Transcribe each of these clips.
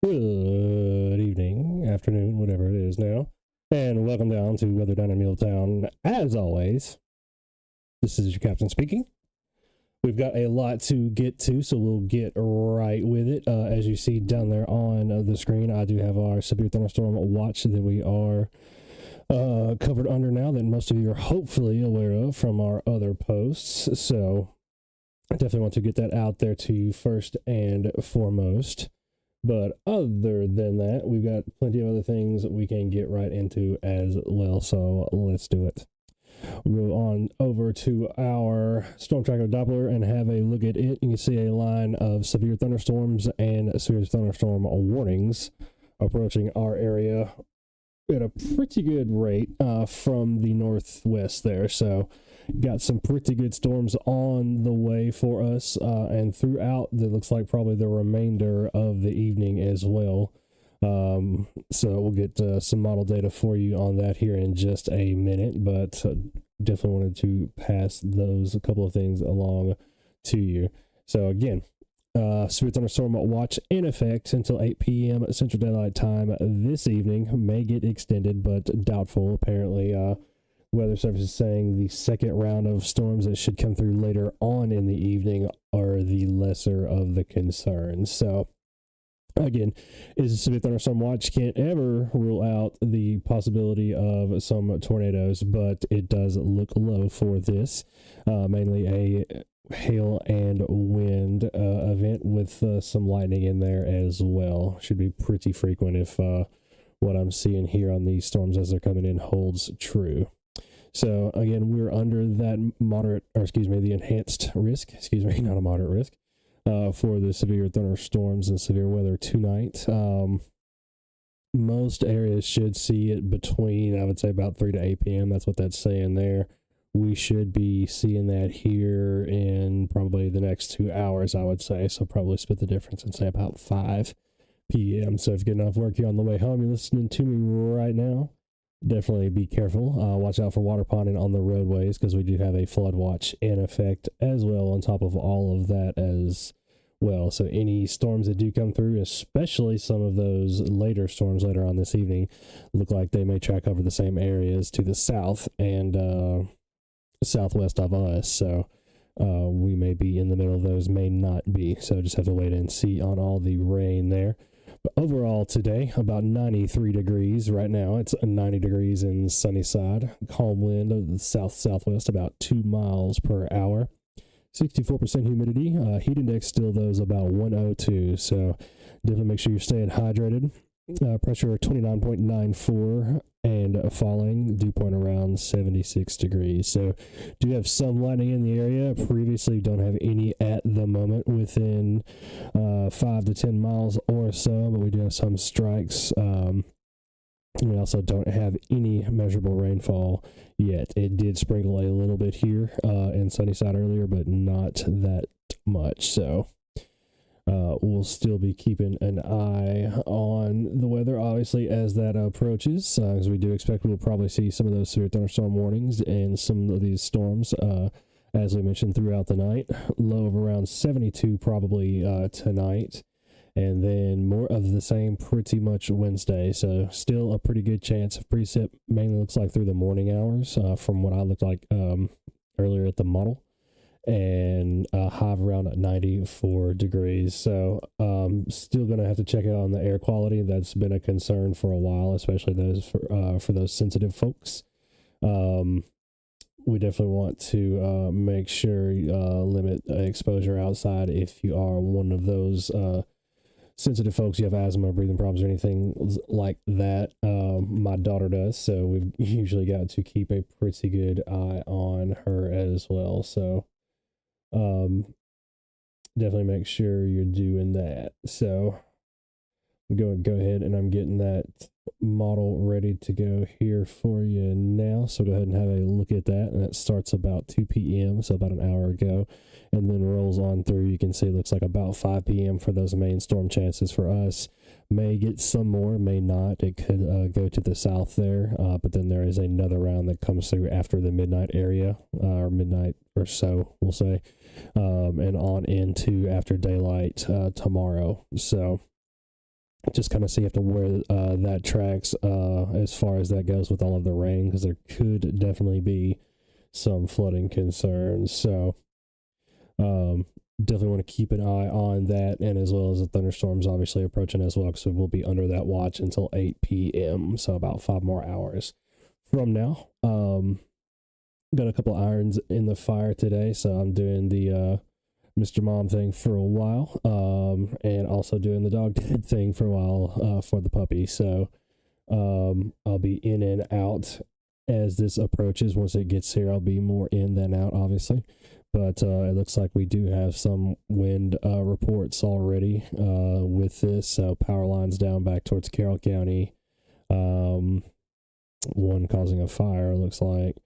Good evening, afternoon, whatever it is now, and welcome down to Weather Down in Milltown. As always, this is your captain speaking. We've got a lot to get to, so we'll get right with it. As you see down there on the screen, I do have our severe thunderstorm watch that we are covered under now that most of you are hopefully aware of from our other posts. So I definitely want to get that out there to you first and foremost. But other than that, we've got plenty of other things we can get right into as well. So let's do it. We'll go on over to our Storm Tracker Doppler and have a look at it. You can see a line of severe thunderstorms and severe thunderstorm warnings approaching our area at a pretty good rate from the northwest there. So got some pretty good storms on the way for us and throughout that looks like probably the remainder of the evening as well. So we'll get some model data for you on that here in just a minute, but definitely wanted to pass those a couple of things along to you. So again, severe thunderstorm watch in effect until 8 p.m. Central Daylight Time this evening. May get extended, but doubtful. Apparently, Weather Service is saying the second round of storms that should come through later on in the evening are the lesser of the concerns. So, again, is a severe thunderstorm watch. Can't ever rule out the possibility of some tornadoes, but it does look low for this. Mainly a hail and wind event with some lightning in there as well. Should be pretty frequent if what I'm seeing here on these storms as they're coming in holds true. So again, we're under that the enhanced risk, not a moderate risk, for the severe thunderstorms and severe weather tonight. Most areas should see it between, I would say, about 3 to 8 p.m. That's what that's saying there. We should be seeing that here in probably the next 2 hours, I would say. So probably split the difference and say about 5 p.m. So if you get enough work here on the way home, you're listening to me right now, definitely be careful. Watch out for water ponding on the roadways because we do have a flood watch in effect as well on top of all of that as well. So any storms that do come through, especially some of those later storms later on this evening, look like they may track over the same areas to the south and southwest of us. So we may be in the middle of those, may not be. So just have to wait and see on all the rain there. But overall today, about 93 degrees right now. It's 90 degrees in Sunnyside. Calm wind of the south-southwest, about 2 miles per hour. 64% humidity. Heat index still, though, is about 102. So definitely make sure you're staying hydrated. Pressure 29.94 and falling. Dew point around 76 degrees. So do have some lightning in the area. Previously don't have any at the moment within 5 to 10 miles or so, but we do have some strikes. We also don't have any measurable rainfall yet. It did sprinkle a little bit here in Sunnyside earlier, but not that much. So we'll still be keeping an eye on the weather, obviously, as that approaches, as we do expect we'll probably see some of those severe thunderstorm warnings and some of these storms, as we mentioned, throughout the night. Low of around 72 probably tonight, and then more of the same pretty much Wednesday. So still a pretty good chance of precip, mainly looks like through the morning hours from what I looked like earlier at the model. And a high of around 94 degrees. So still going to have to check out on the air quality. That's been a concern for a while, especially those for those sensitive folks. We definitely want to make sure limit exposure outside if you are one of those sensitive folks. You have asthma, breathing problems, or anything like that. My daughter does, so we've usually got to keep a pretty good eye on her as well. So definitely make sure you're doing that. So go ahead, and I'm getting that model ready to go here for you now. So go ahead and have a look at that. And that starts about 2 p.m., so about an hour ago, and then rolls on through. You can see it looks like about 5 p.m. for those main storm chances for us. May get some more, may not. It could go to the south there, but then there is another round that comes through after the midnight area, or midnight or so, we'll say, and on into after daylight tomorrow. So just kind of see after where that tracks as far as that goes with all of the rain, because there could definitely be some flooding concerns. So definitely want to keep an eye on that, and as well as the thunderstorms obviously approaching as well, because we will be under that watch until 8 p.m. So about 5 more hours from now. Got a couple of irons in the fire today, so I'm doing the Mr. Mom thing for a while, and also doing the dog dad thing for a while for the puppy. So I'll be in and out as this approaches. Once it gets here, I'll be more in than out, obviously. But it looks like we do have some wind reports already with this. So power lines down back towards Carroll County. One causing a fire, looks like.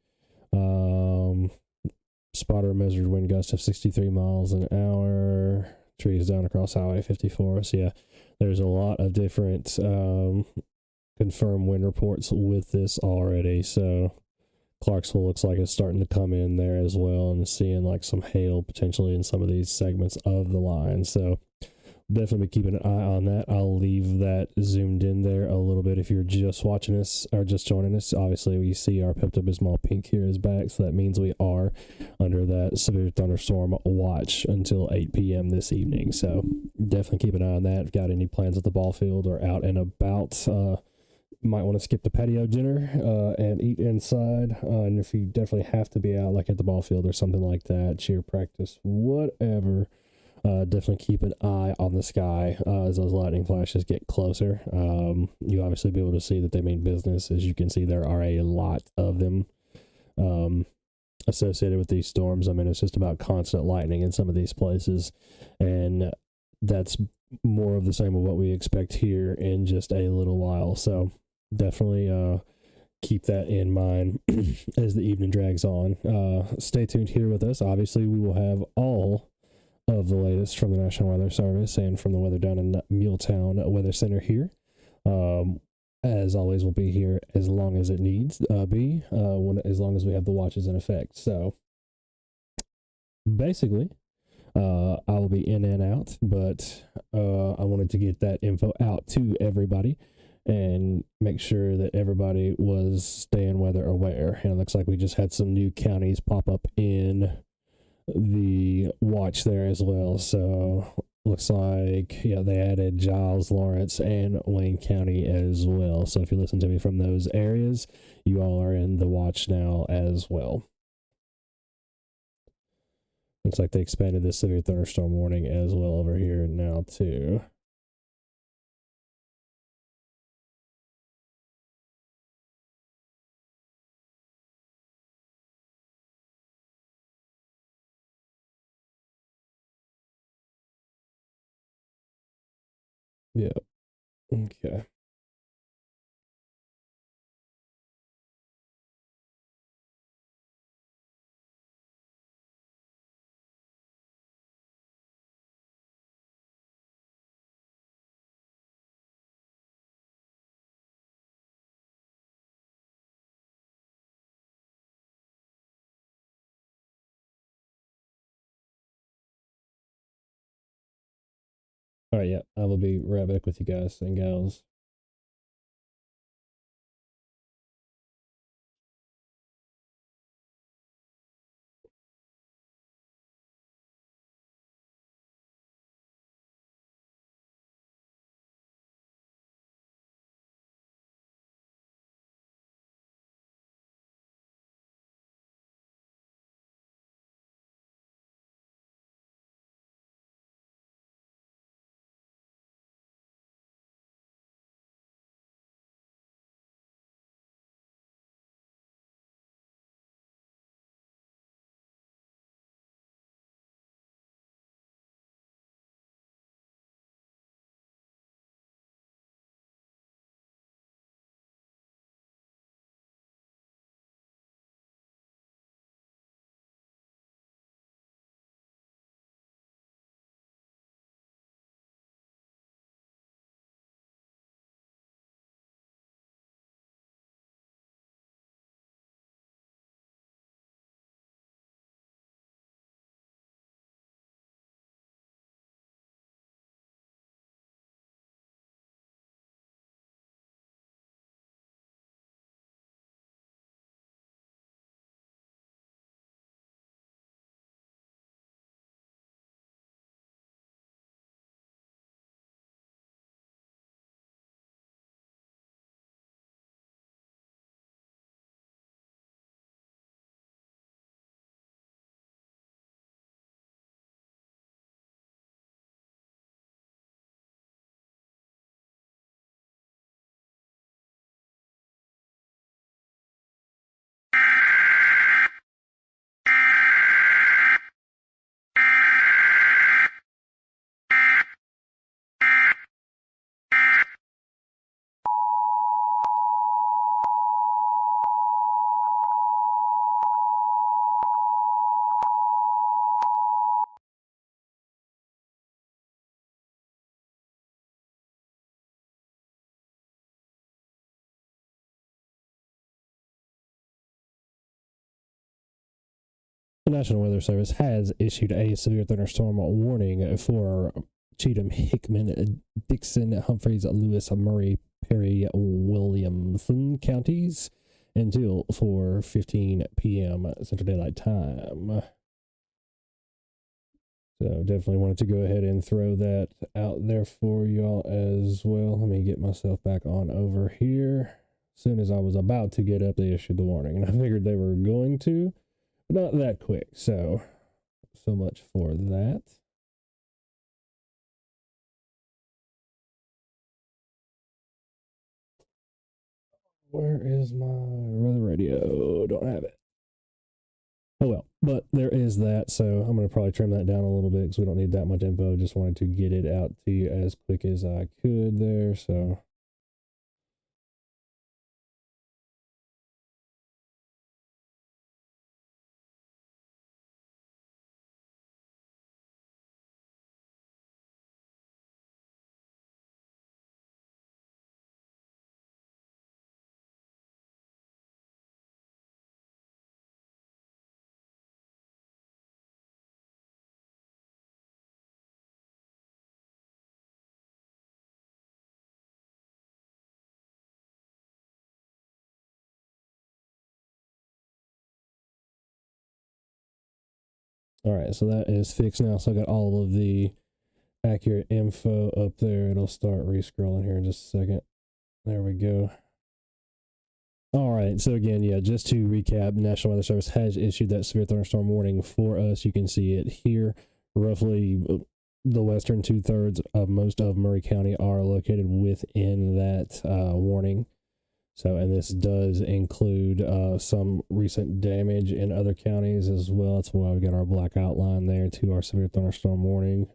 Spotter measured wind gust of 63 miles an hour. Trees down across Highway 54. So yeah, there's a lot of different confirmed wind reports with this already. So Clarksville looks like it's starting to come in there as well, and seeing like some hail potentially in some of these segments of the line. So definitely be keeping an eye on that. I'll leave that zoomed in there a little bit if you're just watching us or just joining us. Obviously, we see our Pepto-Bismol pink here is back, so that means we are under that severe thunderstorm watch until 8 p.m. this evening. So definitely keep an eye on that. If you've got any plans at the ball field or out and about, might want to skip the patio dinner and eat inside. And if you definitely have to be out, like at the ball field or something like that, cheer practice, whatever, definitely keep an eye on the sky as those lightning flashes get closer. You obviously be able to see that they mean business. As you can see, there are a lot of them associated with these storms. I mean, it's just about constant lightning in some of these places, and that's more of the same of what we expect here in just a little while. So definitely keep that in mind as the evening drags on. Stay tuned here with us. Obviously, we will have all of the latest from the National Weather Service and from the weather down in Muletown Weather Center here. As always, we'll be here as long as it needs be, as long as we have the watches in effect. So basically, I will be in and out, but I wanted to get that info out to everybody and make sure that everybody was staying weather aware. And it looks like we just had some new counties pop up in the watch there as well. So looks like, yeah, they added Giles, Lawrence, and Wayne County as well. So if you listen to me from those areas, you all are in the watch now as well. Looks like they expanded this severe thunderstorm warning as well over here now too. Yeah. Okay. All right. Yeah. I will be right back with you guys and gals. National Weather Service has issued a severe thunderstorm warning for Cheatham, Hickman, Dixon, Humphreys, Lewis, Murray, Perry, Williamson counties until 4:15 p.m. Central Daylight Time. So definitely wanted to go ahead and throw that out there for y'all as well. Let me get myself back on over here. As soon as I was about to get up, they issued the warning, and I figured they were going to, but not that quick. So much for that. Where is my weather radio? Don't have it. Oh well, but there is that. So I'm going to probably trim that down a little bit because we don't need that much info. Just wanted to get it out to you as quick as I could there. So all right, so that is fixed now. So I got all of the accurate info up there. It'll start re-scrolling here in just a second. There we go. All right, so again, yeah, just to recap, the National Weather Service has issued that severe thunderstorm warning for us. You can see it here. Roughly the western 2/3 of most of Murray County are located within that warning. So, and this does include some recent damage in other counties as well. That's why we got our black outline there to our severe thunderstorm warning.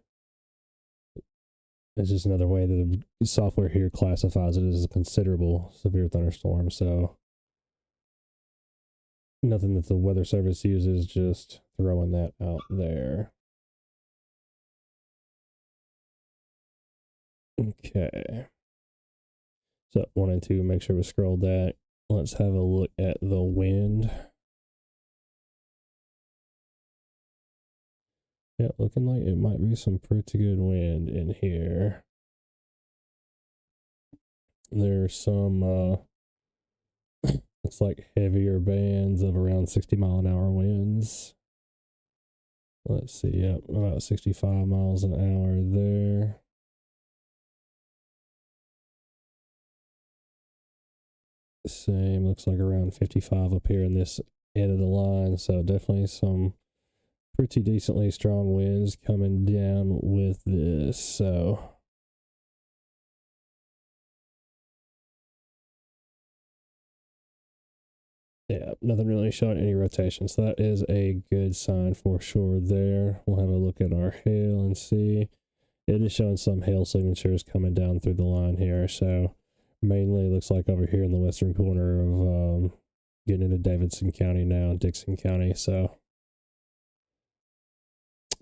It's just another way that the software here classifies it as a considerable severe thunderstorm. So nothing that the weather service uses, just throwing that out there. Okay. So wanted to make sure we scrolled that. Let's have a look at the wind. Yeah, looking like it might be some pretty good wind in here. There's some looks like heavier bands of around 60-mile-an-hour winds. Let's see, yep, about 65 miles an hour there. Same, looks like around 55 up here in this end of the line. So definitely some pretty decently strong winds coming down with this. So yeah, nothing really showing any rotation. So that is a good sign for sure there. We'll have a look at our hail and see. It is showing some hail signatures coming down through the line here. So mainly looks like over here in the western corner of getting into Davidson County now, Dixon County. So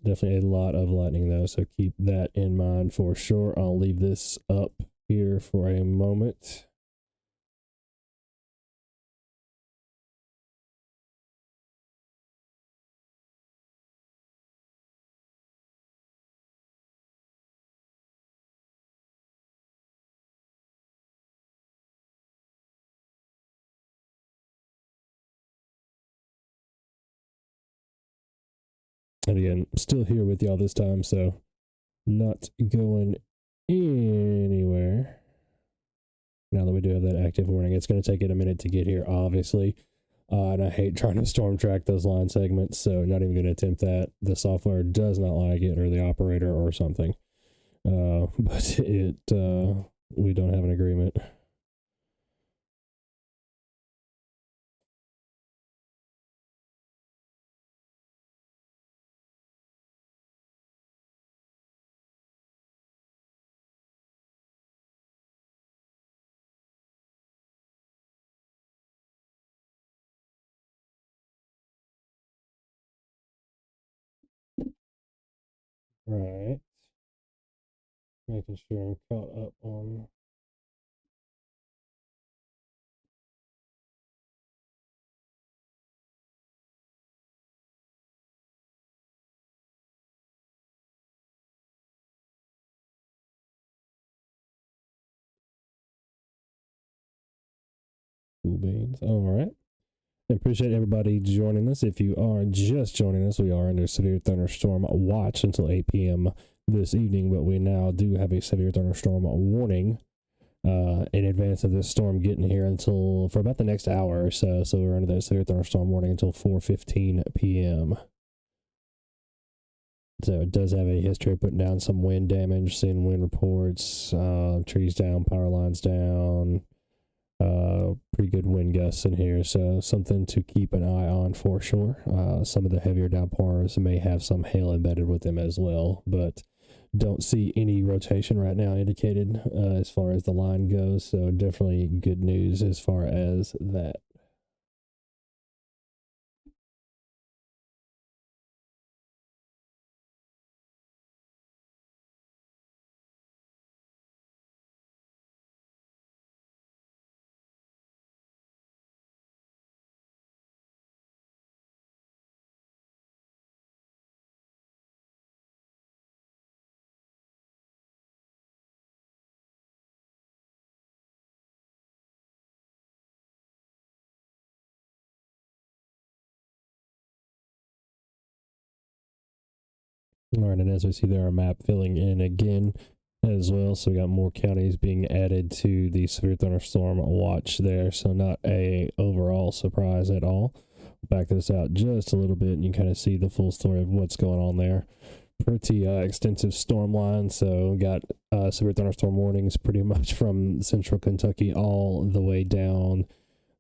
definitely a lot of lightning though. So keep that in mind for sure. I'll leave this up here for a moment. And again, still here with y'all this time, so not going anywhere. Now that we do have that active warning, it's going to take it a minute to get here, obviously. And I hate trying to storm track those line segments, so not even going to attempt that. The software does not like it, or the operator, or something. But we don't have an agreement. Right. Making sure I'm caught up on Cool beans. All right. I appreciate everybody joining us. If you are just joining us, we are under severe thunderstorm watch until 8 p.m. this evening, but we now do have a severe thunderstorm warning in advance of this storm getting here until for about the next hour or so. So we're under that severe thunderstorm warning until 4:15 p.m. So it does have a history of putting down some wind damage, seeing wind reports, trees down, power lines down, pretty good wind gusts in here. So something to keep an eye on for sure. Some of the heavier downpours may have some hail embedded with them as well, but don't see any rotation right now indicated as far as the line goes. So definitely good news as far as that. All right, and as we see there, our map filling in again as well. So we got more counties being added to the severe thunderstorm watch there. So not a overall surprise at all. Back this out just a little bit, and you kind of see the full story of what's going on there. Pretty extensive storm line. So we got severe thunderstorm warnings pretty much from central Kentucky all the way down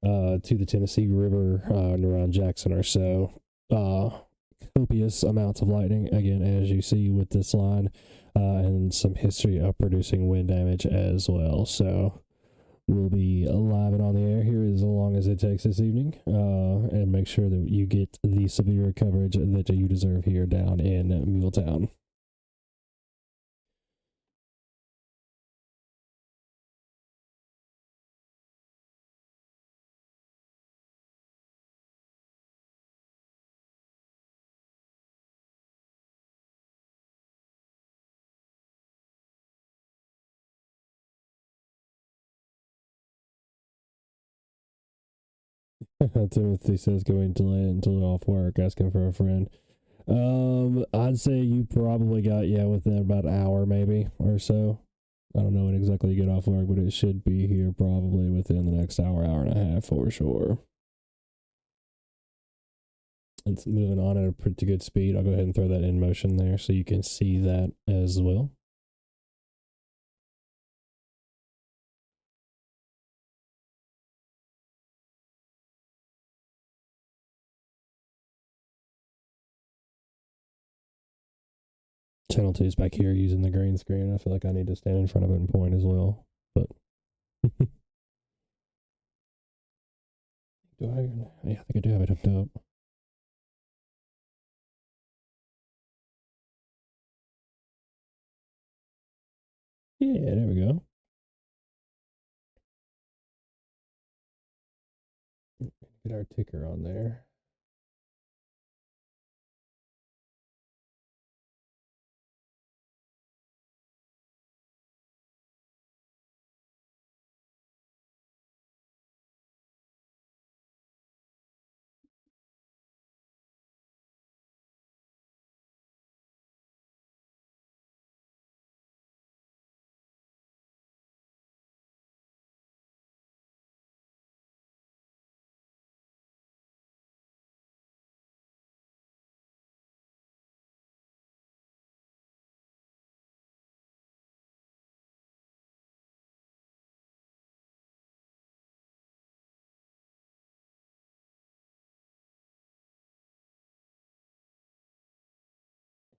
to the Tennessee River and around Jackson or so. Copious amounts of lightning, again, as you see with this line, and some history of producing wind damage as well. So we'll be live and on the air here as long as it takes this evening, and make sure that you get the severe coverage that you deserve here down in Muletown. Timothy says going to delay until off work, asking for a friend. I'd say you probably got, within about an hour maybe or so. I don't know when exactly you get off work, but it should be here probably within the next hour, hour and a half for sure. It's moving on at a pretty good speed. I'll go ahead and throw that in motion there so you can see that as well. Channel 2 is back here using the green screen. I feel like I need to stand in front of it and point as well. But do I? Yeah, I think I do have it hooked up. Yeah, there we go. Get our ticker on there.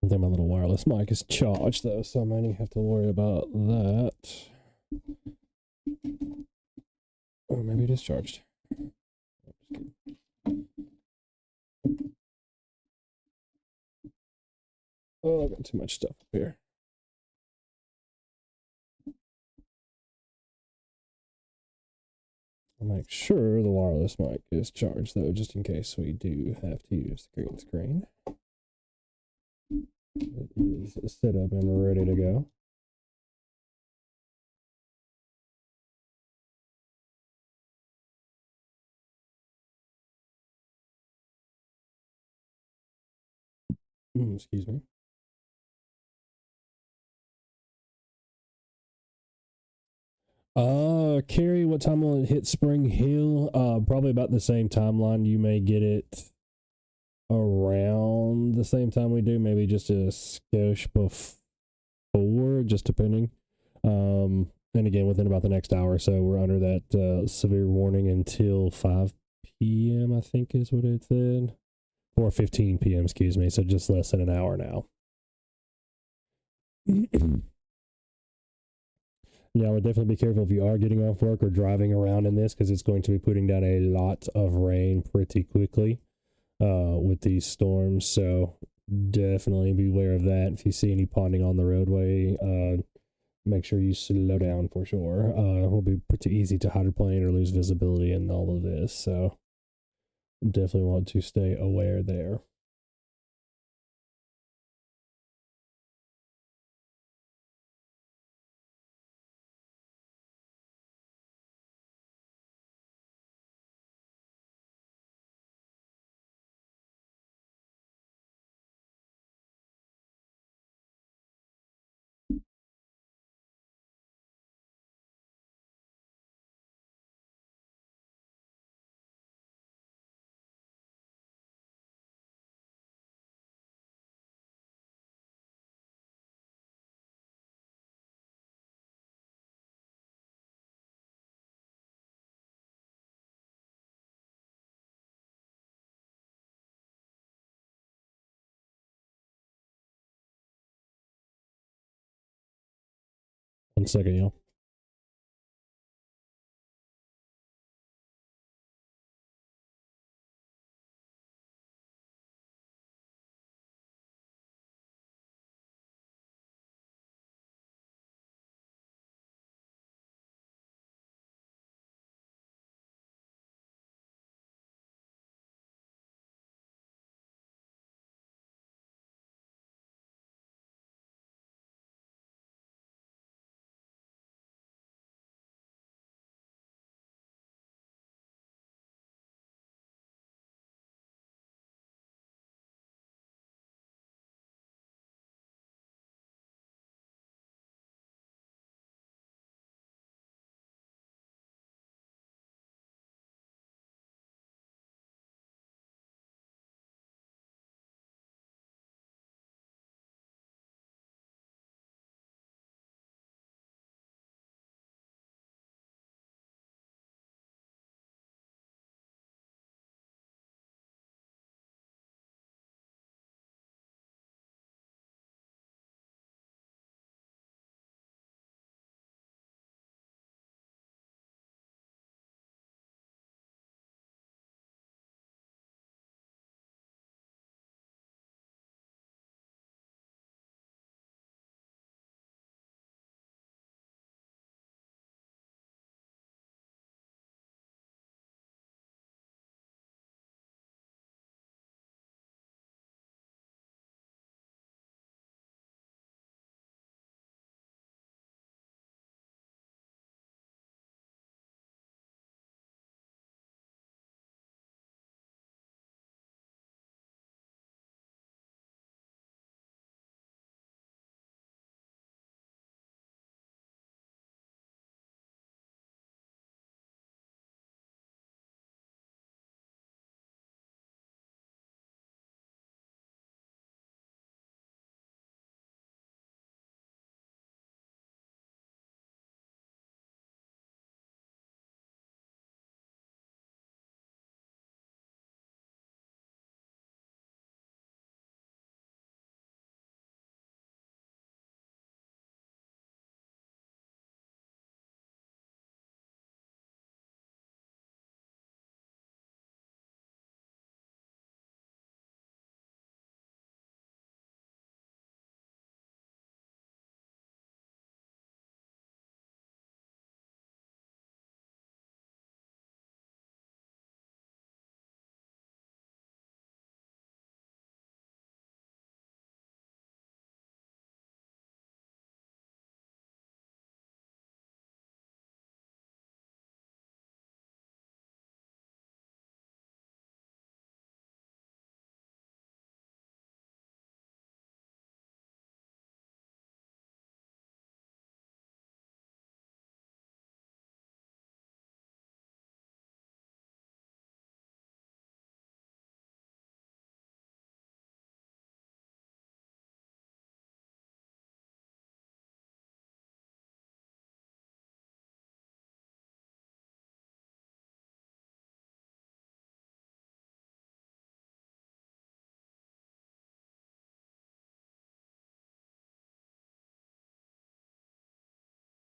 I think my little wireless mic is charged though, so I might have to worry about that. Or maybe it is charged. Oh, I got too much stuff up here. I'll make sure the wireless mic is charged though, just in case we do have to use the green screen. It is set up and ready to go. Excuse me. Carrie, what time will it hit Spring Hill? Probably about the same timeline. You may get it around the same time we do, maybe just a skosh before, just depending. And again, within about the next hour or so, we're under that severe warning until 5 p.m., I think is what it said. Or 15 p.m., excuse me. So just less than an hour now. Yeah, I would definitely be careful if you are getting off work or driving around in this, because it's going to be putting down a lot of rain pretty quickly with these storms. So definitely beware of that. If you see any ponding on the roadway, make sure you slow down for sure. It will be pretty easy to hydroplane or lose visibility in all of this. So definitely want to stay aware there. One second, y'all.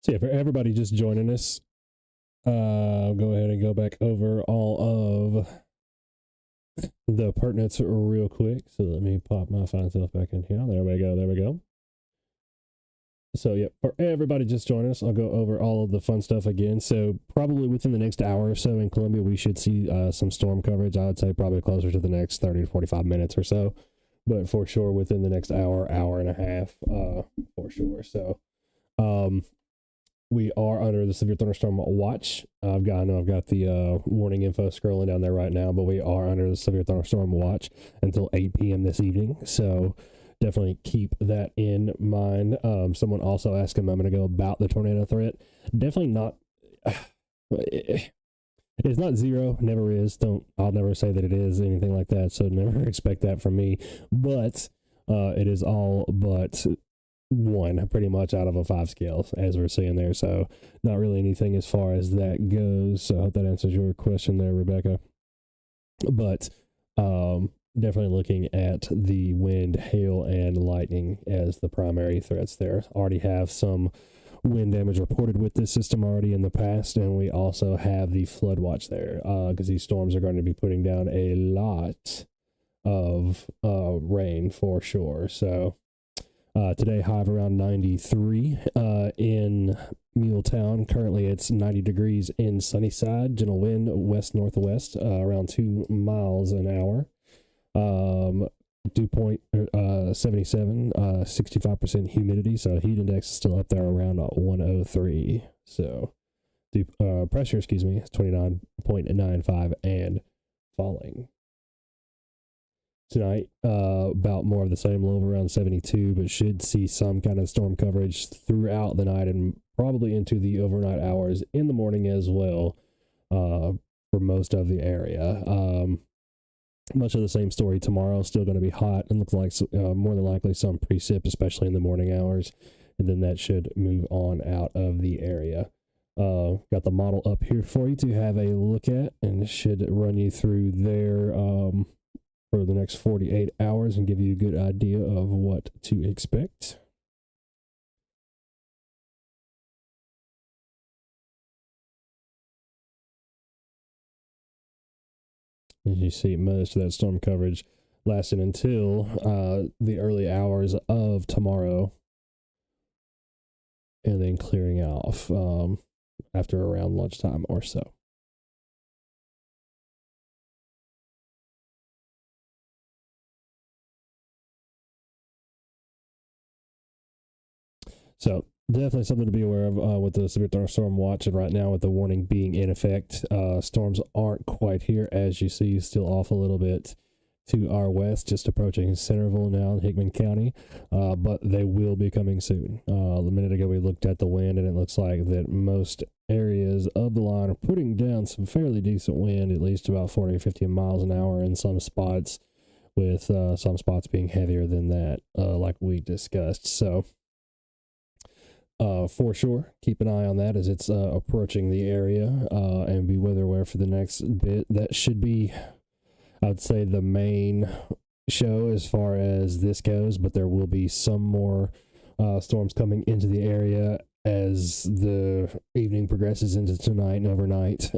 So yeah, for everybody just joining us, I'll go ahead and go back over all of the pertinence real quick. So let me pop my fine self back in here. There we go. There we go. So yeah, for everybody just joining us, I'll go over all of the fun stuff again. So probably within the next hour or so in Columbia, we should see some storm coverage. I would say probably closer to the next 30 to 45 minutes or so, but for sure within the next hour, hour and a half, for sure. So we are under the severe thunderstorm watch. I know I've got the warning info scrolling down there right now, but we are under the severe thunderstorm watch until 8 p.m. this evening. So definitely keep that in mind. Someone also asked a moment ago about the tornado threat. Definitely not. It's not zero. Never is. I'll never say that it is anything like that. So never expect that from me. But it is all but one, pretty much out of a 5 scale, as we're seeing there. So not really anything as far as that goes. So I hope that answers your question there, Rebecca. But definitely looking at the wind, hail, and lightning as the primary threats there. Already have some wind damage reported with this system already in the past, and we also have the flood watch there because these storms are going to be putting down a lot of rain for sure. So today, high of around 93 in Muletown. Currently, it's 90 degrees in Sunnyside. Gentle wind west-northwest, around 2 miles an hour. Dew point 77, 65% humidity. So heat index is still up there around 103. So pressure, is 29.95 and falling. Tonight, about more of the same, low of around 72, but should see some kind of storm coverage throughout the night and probably into the overnight hours in the morning as well for most of the area. Much of the same story tomorrow, still going to be hot and looks like more than likely some precip, especially in the morning hours, and then that should move on out of the area. Got the model up here for you to have a look at, and should run you through there for the next 48 hours and give you a good idea of what to expect. As you see, most of that storm coverage lasting until the early hours of tomorrow, and then clearing off after around lunchtime or so. So definitely something to be aware of with the severe thunderstorm watch, and right now with the warning being in effect, storms aren't quite here. As you see, still off a little bit to our west, just approaching Centerville now in Hickman County, but they will be coming soon. A minute ago we looked at the wind, and it looks like that most areas of the line are putting down some fairly decent wind, at least about 40 or 50 miles an hour in some spots, with some spots being heavier than that, like we discussed. So for sure, keep an eye on that as it's approaching the area, and be weather aware for the next bit. That should be, I would say, the main show as far as this goes, but there will be some more storms coming into the area as the evening progresses into tonight and overnight.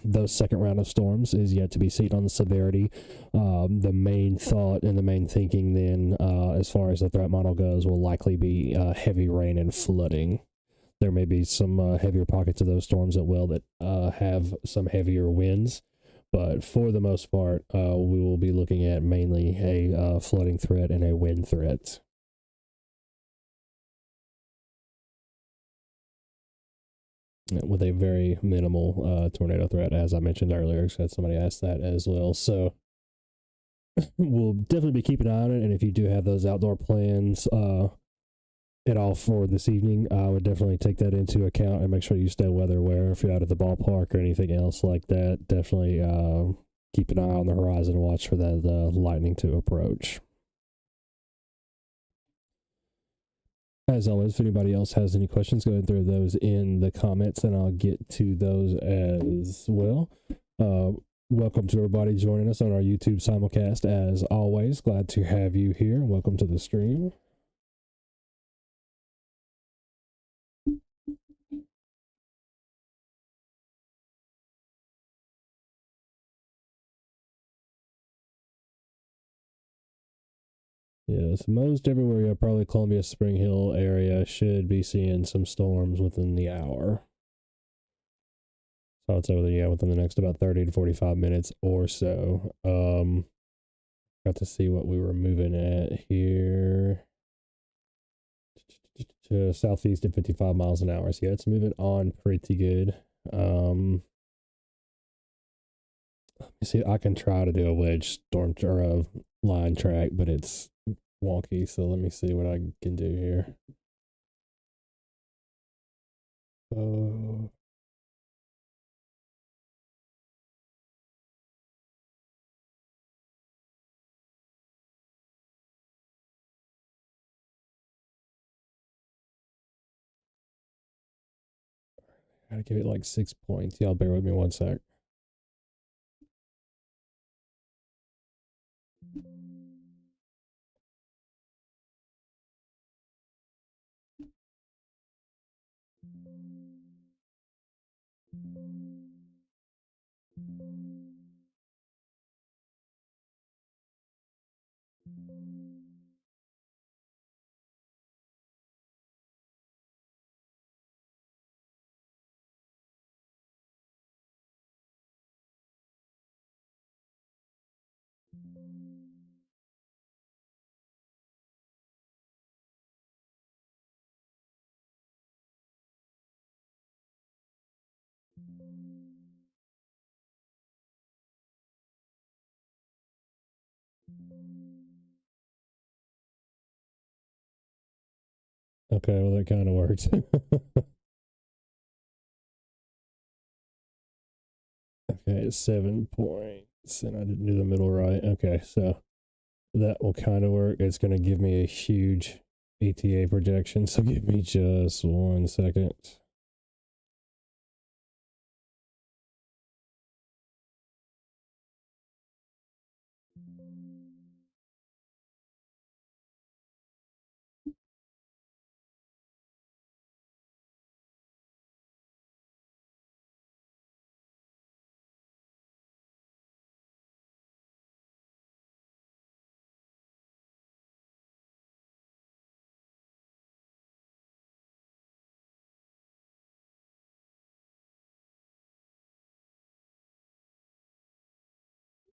Those second round of storms is yet to be seen on the severity. The main thought and the main thinking then, as far as the threat model goes, will likely be heavy rain and flooding. There may be some heavier pockets of those storms that have some heavier winds, but for the most part, we will be looking at mainly a flooding threat and a wind threat. With a very minimal tornado threat, as I mentioned earlier. So somebody asked that as well. So we'll definitely be keeping an eye on it. And if you do have those outdoor plans at all for this evening, I would definitely take that into account and make sure you stay weather aware. If you're out at the ballpark or anything else like that, definitely keep an eye on the horizon and watch for that lightning to approach. As always, if anybody else has any questions, go ahead and throw those in the comments, and I'll get to those as well. Welcome to everybody joining us on our YouTube simulcast. As always, glad to have you here. Welcome to the stream. Yes, most everywhere, yeah, probably Columbia Spring Hill area should be seeing some storms within the hour. So I'd say within the next about 30 to 45 minutes or so. Got to see what we were moving at here. To southeast at 55 miles an hour. So yeah, it's moving on pretty good. Let me see. I can try to do a wedge storm or a line track, but it's wonky. So let me see what I can do here. Oh, gotta give it like 6 points. Y'all bear with me one sec. Okay, well that kind of works. Okay, 7 points, and I didn't do the middle right. Okay, so that will kind of work. It's going to give me a huge ETA projection. So give me just 1 second.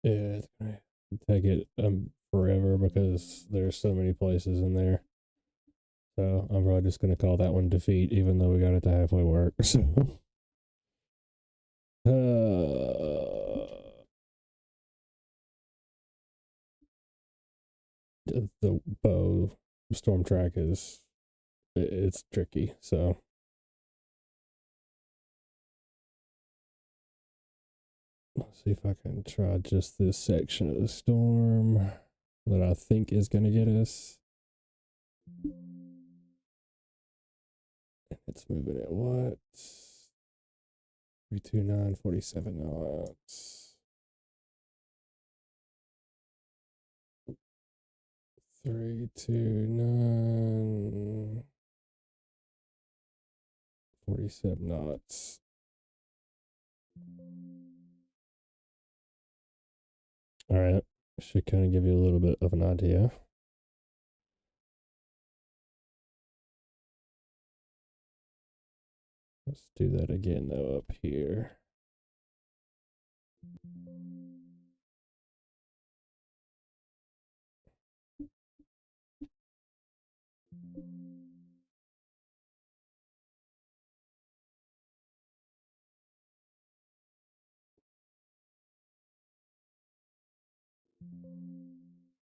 Yeah, it's going to take it forever because there's so many places in there. So I'm probably just going to call that one defeat, even though we got it to halfway work. So, the bow storm track it's tricky. So let's see if I can try just this section of the storm that I think is going to get us. It's moving at what? 329, 47 knots. 329, 47 knots. All right. Should kind of give you a little bit of an idea. Let's do that again, though, up here.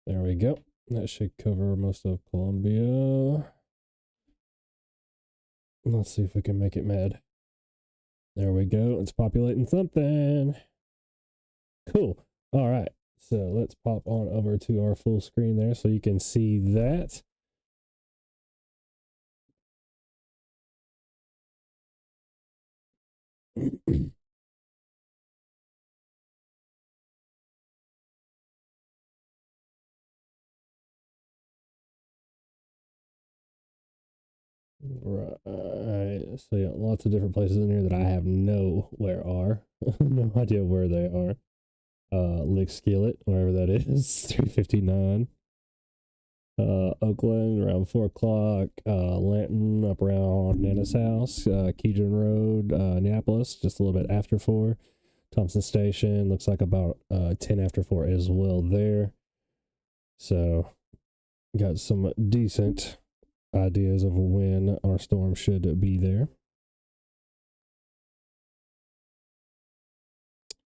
There we go. That should cover most of Columbia. Let's see if we can make it mad. There we go. It's populating something. Cool. All right. So let's pop on over to our full screen there so you can see that. Right. So yeah, lots of different places in here that I have nowhere are. No idea where they are. Lick Skillet, wherever that is, 359. Oakland around 4 o'clock. Lanton up around Nana's house. Keegan Road, Annapolis, just a little bit after 4. Thompson Station looks like about 10 after 4 as well there. So got some decent ideas of when our storm should be there.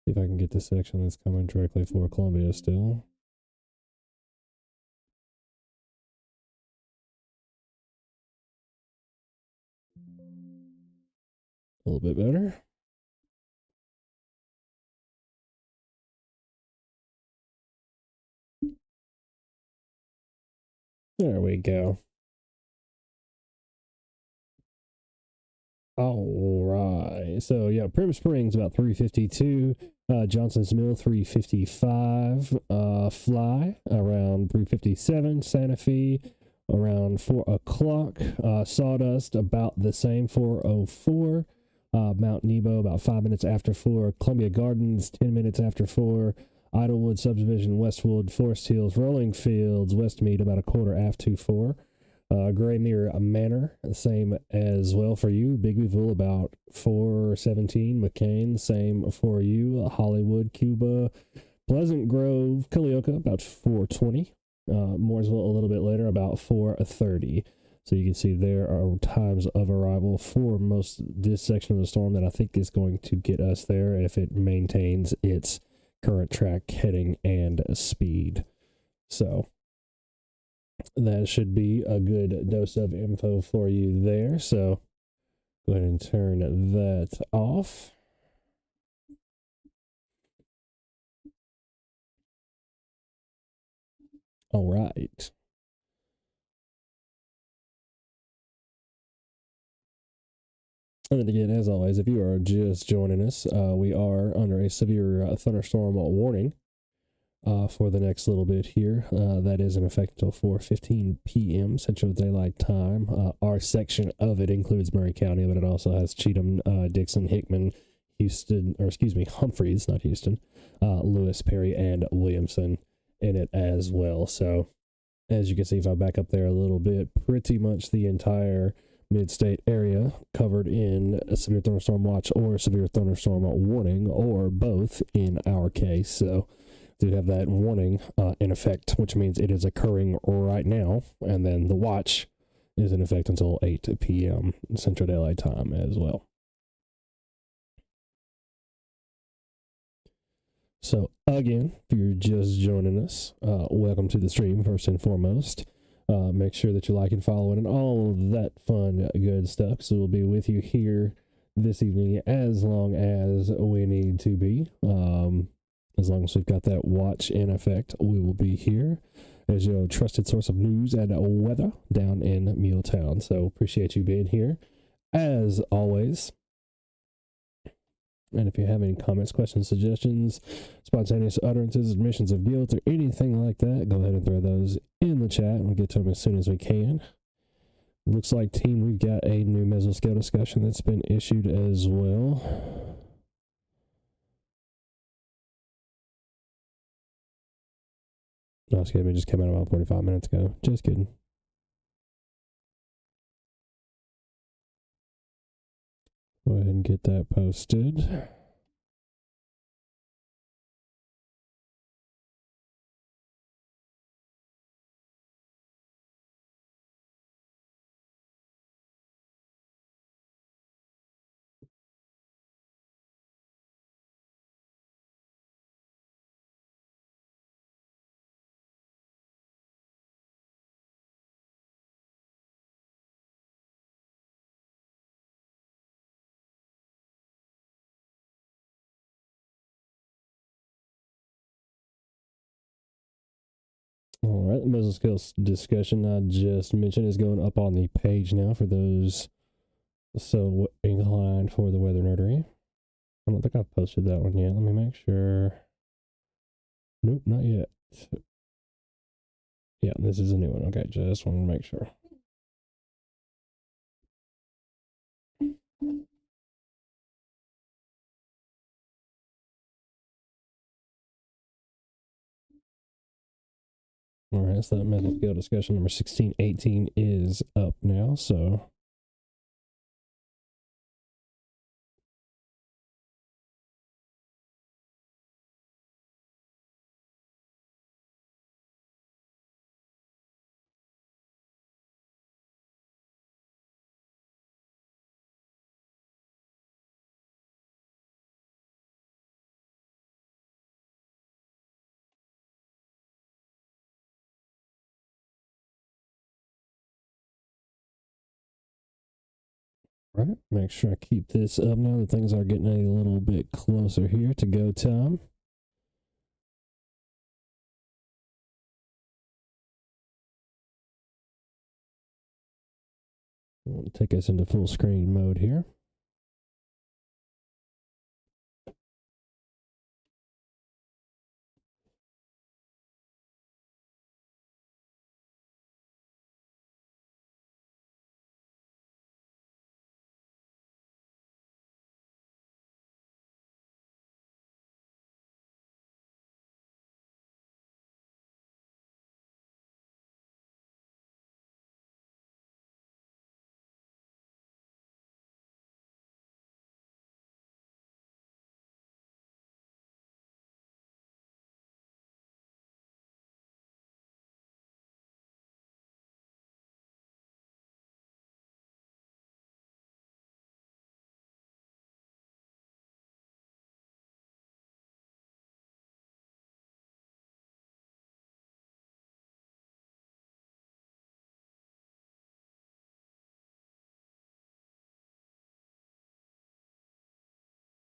See if I can get the section that's coming directly for Columbia still. A little bit better. There we go. All right. So yeah, Prim Springs about 352. Johnson's Mill 355. Fly around 357. Santa Fe around 4 o'clock. Sawdust about the same, 404. Mount Nebo about 5 minutes after 4. Columbia Gardens 10 minutes after 4. Idlewood Subdivision, Westwood, Forest Hills, Rolling Fields, Westmead about a quarter after 4. Gray Mirror Manor, the same as well for you. Bigbyville about 417. McCain, same for you. Hollywood, Cuba, Pleasant Grove, Culleoka about 420. Mooresville a little bit later, about 4:30. So you can see there are times of arrival for most this section of the storm that I think is going to get us there if it maintains its current track heading and speed. So that should be a good dose of info for you there. So go ahead and turn that off. All right. And then again, as always, if you are just joining us, we are under a severe thunderstorm warning for the next little bit here. That is in effect until 4:15 p.m. Central Daylight Time. Our section of it includes Murray County, but it also has Cheatham, Dixon, Hickman, Houston, or excuse me, Humphreys, not Houston, Lewis, Perry, and Williamson in it as well. So as you can see, if I back up there a little bit, pretty much the entire mid-state area covered in a severe thunderstorm watch or severe thunderstorm warning, or both in our case. So do have that warning in effect, which means it is occurring right now, and then the watch is in effect until 8 p.m. Central Daylight Time as well. So again, if you're just joining us, welcome to the stream first and foremost. Make sure that you like and follow and all of that fun, good stuff. So we'll be with you here this evening as long as we need to be. As long as we've got that watch in effect, we will be here as your trusted source of news and weather down in Muletown. So appreciate you being here as always. And if you have any comments, questions, suggestions, spontaneous utterances, admissions of guilt, or anything like that, go ahead and throw those in the chat, and we'll get to them as soon as we can. Looks like, team, we've got a new mesoscale discussion that's been issued as well. No, excuse me, just came out about 45 minutes ago. Just kidding. Go ahead and get that posted. All right, the mesoscale discussion I just mentioned is going up on the page now for those so inclined for the weather nerdery. I don't think I've posted that one yet. Let me make sure. Nope, not yet. Yeah, this is a new one. Okay, just want to make sure. All right, so that method skill discussion number 1618 is up now. So all right, make sure I keep this up now that things are getting a little bit closer here to go time. We'll take us into full screen mode here.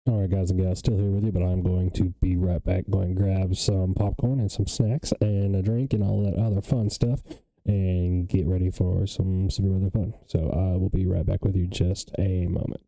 All right, guys and gals, still here with you, but I'm going to be right back. Going to grab some popcorn and some snacks and a drink and all that other fun stuff and get ready for some severe weather fun. So I will be right back with you just a moment.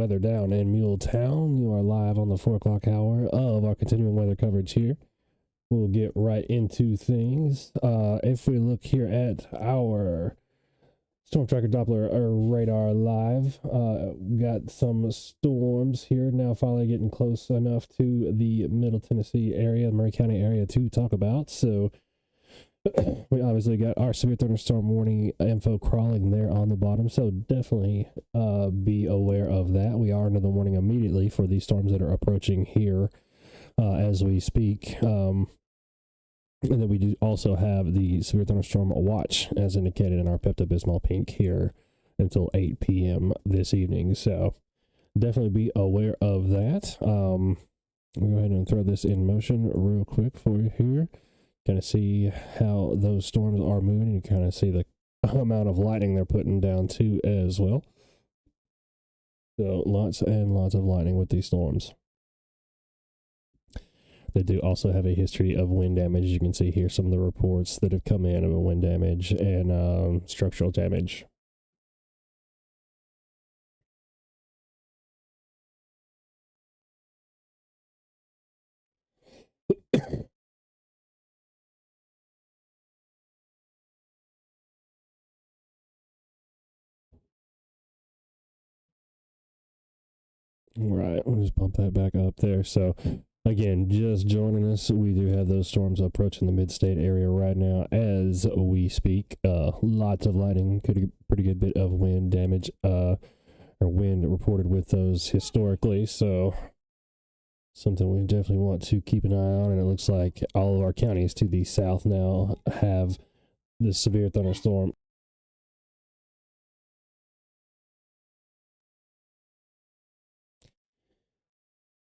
weather down in Muletown. You are live on the 4 o'clock hour of our continuing weather coverage here. We'll get right into things. If we look here at our Storm Tracker Doppler radar live, we got some storms here now finally getting close enough to the Middle Tennessee area, Murray County area to talk about. So we obviously got our severe thunderstorm warning info crawling there on the bottom, so definitely be aware of that. We are under the warning immediately for these storms that are approaching here as we speak. And then we do also have the severe thunderstorm watch as indicated in our Pepto-Bismol pink here until 8 p.m. this evening. So definitely be aware of that. We'll go ahead and throw this in motion real quick for you here. Kind of see how those storms are moving. You kind of see the amount of lightning they're putting down too as well. So lots and lots of lightning with these storms. They do also have a history of wind damage. You can see here some of the reports that have come in of wind damage and structural damage. All right, we'll just bump that back up there. So again, just joining us, we do have those storms approaching the mid-state area right now as we speak. Lots of lightning, pretty good bit of wind damage, or wind reported with those historically. So something we definitely want to keep an eye on. And it looks like all of our counties to the south now have this severe thunderstorm.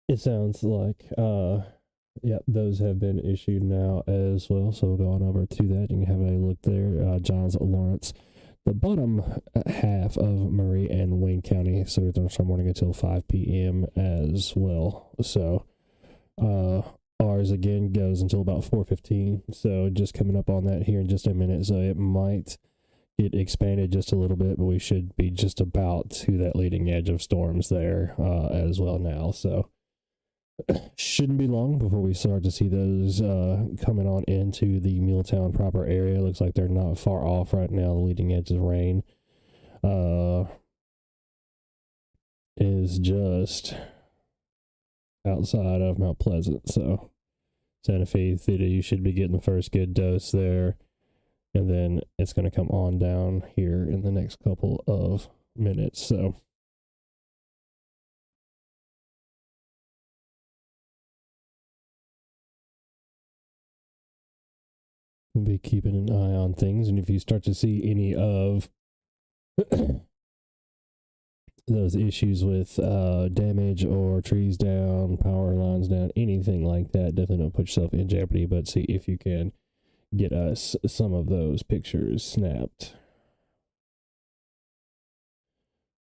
It sounds like, yeah, those have been issued now as well. So we'll go on over to that. You can have a look there. Giles Lawrence, the bottom half of Murray and Wayne County. So thunderstorm warning until 5 p.m. as well. So ours again goes until about 4:15. So just coming up on that here in just a minute. So it might get expanded just a little bit, but we should be just about to that leading edge of storms there as well now. So shouldn't be long before we start to see those coming on into the Muletown proper area. Looks like they're not far off right now. The leading edge of rain is just outside of Mount Pleasant. So Santa Fe Theta, you should be getting the first good dose there. And then it's going to come on down here in the next couple of minutes. So we'll be keeping an eye on things. And if you start to see any of those issues with damage or trees down, power lines down, anything like that, definitely don't put yourself in jeopardy, but see if you can get us some of those pictures snapped.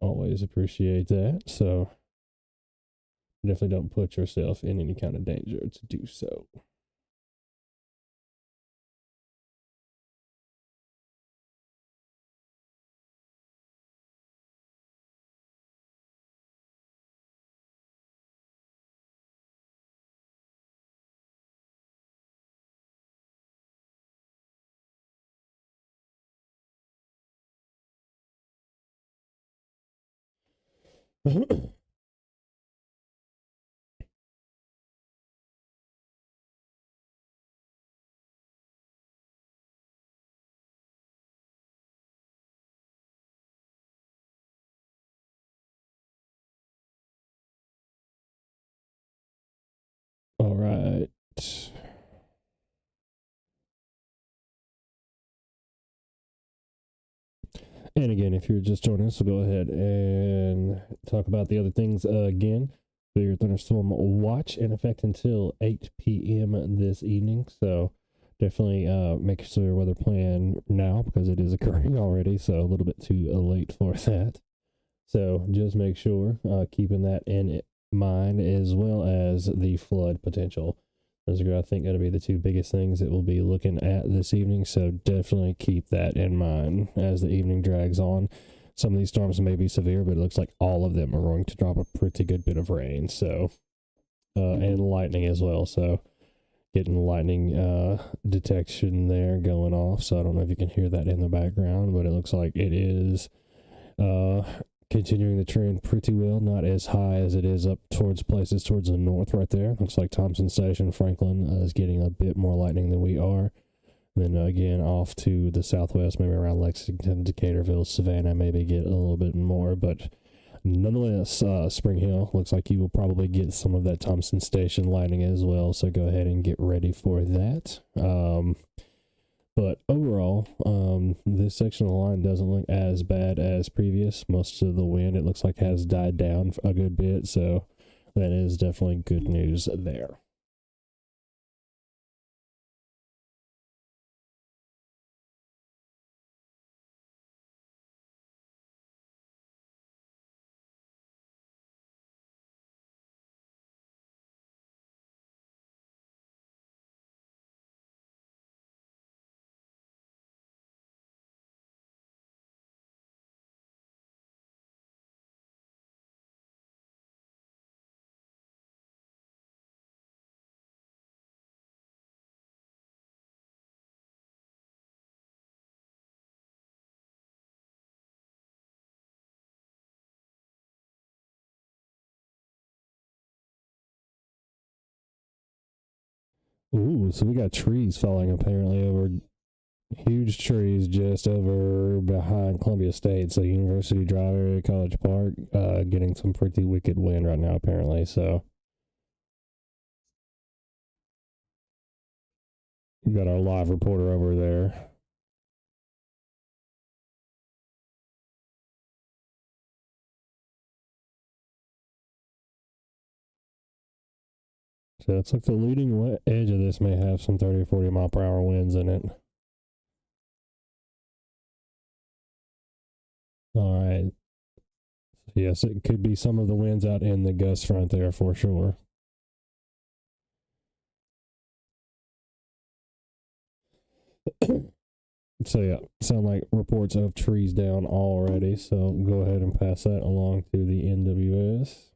Always appreciate that. So definitely don't put yourself in any kind of danger to do so. All right. And again, if you're just joining us, we'll go ahead and talk about the other things again. So your thunderstorm watch in effect until 8 p.m. this evening. So definitely make sure your weather plan now because it is occurring already. So a little bit too late for that. So just make sure keeping that in mind as well as the flood potential. Those are, I think, going to be the two biggest things that we'll be looking at this evening. So definitely keep that in mind as the evening drags on. some of these storms may be severe, but it looks like all of them are going to drop a pretty good bit of rain. So, and lightning as well. So, getting lightning detection there going off. So, I don't know if you can hear that in the background, but it looks like it is continuing the trend pretty well. Not as high as it is up towards places towards the north right there. Looks like Thompson Station, Franklin is getting a bit more lightning than we are. Then again, off to the southwest, maybe around Lexington, Decaturville, Savannah, maybe get a little bit more. But nonetheless, Spring Hill looks like you will probably get some of that Thompson Station lightning as well. So go ahead and get ready for that. But overall, this section of the line doesn't look as bad as previous. Most of the wind, it looks like, has died down a good bit. So that is definitely good news there. Ooh, so we got trees falling apparently over huge trees just over behind Columbia State. So University Drive area, College Park, getting some pretty wicked wind right now apparently. So we got our live reporter over there. So it's like the leading edge of this may have some 30 or 40 mile per hour winds in it. All right. Yes, it could be some of the winds out in the gust front there for sure. So yeah, sound like reports of trees down already. So go ahead and pass that along to the NWS.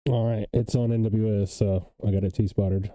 All right, it's on NWS, so I got it T-spotted.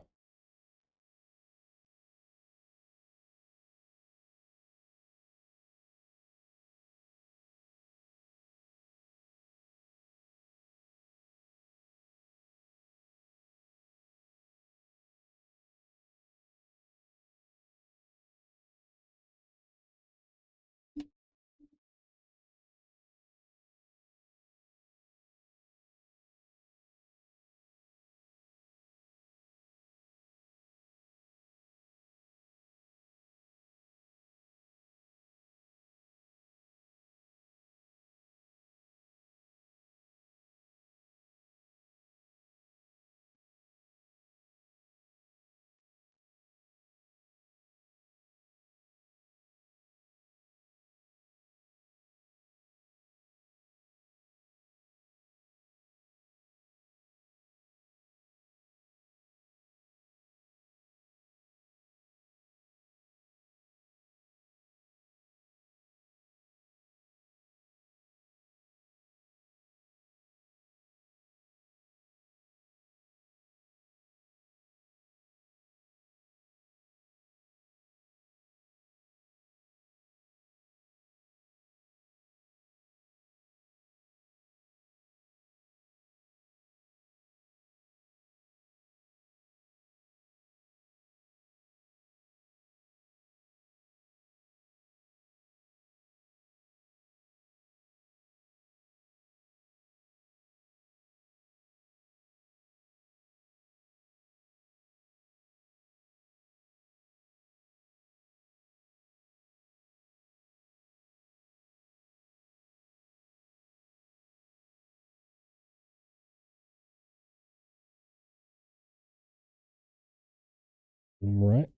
Right.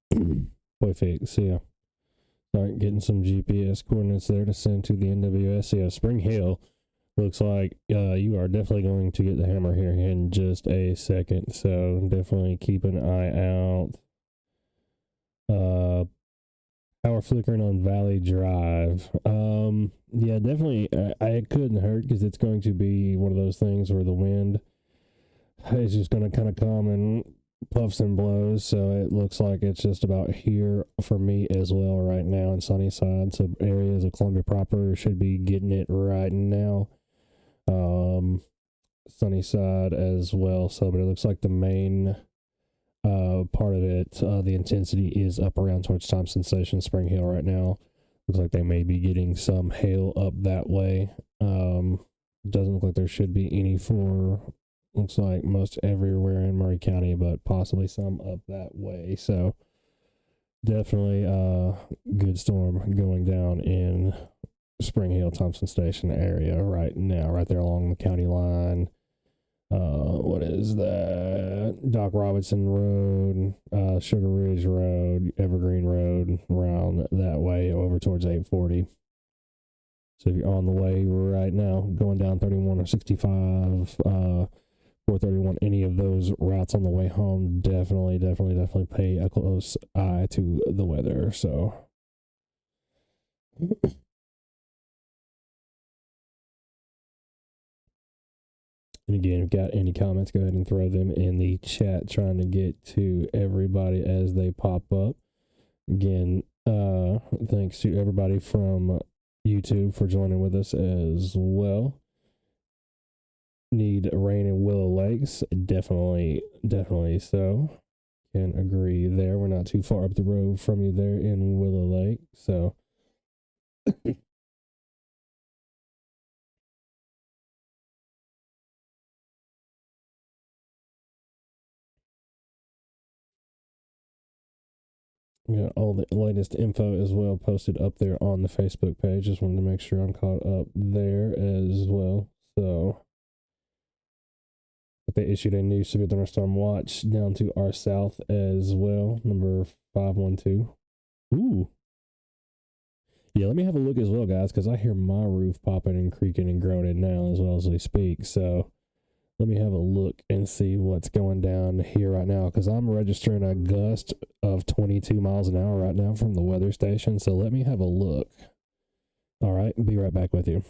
Perfect. So yeah, start getting some GPS coordinates there to send to the NWS. Yeah, Spring Hill looks like you are definitely going to get the hammer here in just a second. So definitely keep an eye out. Power flickering on Valley Drive. Yeah, definitely. I couldn't hurt because it's going to be one of those things where the wind is just going to kind of come and puffs and blows. So it looks like it's just about here for me as well right now in Sunnyside. So areas of Columbia proper should be getting it right now. Sunnyside as well. So, but it looks like the main part of it, the intensity is up around towards Thompson Station, Spring Hill right now. Looks like they may be getting some hail up that way. Doesn't look like there should be any for, looks like most everywhere in Murray County, but possibly some up that way. So definitely good storm going down in Spring Hill, Thompson Station area right now, right there along the county line. What is that? Doc Robinson Road, Sugar Ridge Road, Evergreen Road, around that way over towards 840. So if you're on the way right now, going down 31 or 65, 431, any of those routes on the way home, definitely pay a close eye to the weather. So. And again, if you've got any comments, go ahead and throw them in the chat, trying to get to everybody as they pop up. Again, thanks to everybody from YouTube for joining with us as well. Need rain in Willow Lakes? Definitely so. Can agree there. We're not too far up the road from you there in Willow Lake, so. Got all the latest info as well posted up there on the Facebook page. Just wanted to make sure I'm caught up there as well. So they issued a new severe thunderstorm watch down to our south as well, number 512. Ooh. Yeah, let me have a look as well, guys, because I hear my roof popping and creaking and groaning now as well as we speak. So let me have a look and see what's going down here right now, because I'm registering a gust of 22 miles an hour right now from the weather station. So let me have a look. All right, be right back with you.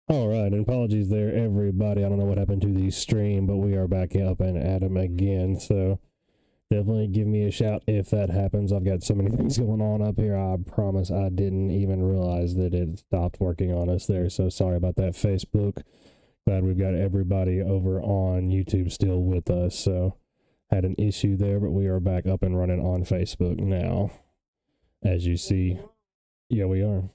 All right, and apologies there, everybody. I don't know what happened to the stream, but we are back up and at 'em again. So definitely give me a shout if that happens. I've got so many things going on up here. I promise I didn't even realize that it stopped working on us there. So sorry about that, Facebook. Glad we've got everybody over on YouTube still with us. So had an issue there, but we are back up and running on Facebook now. As you see, yeah, we are.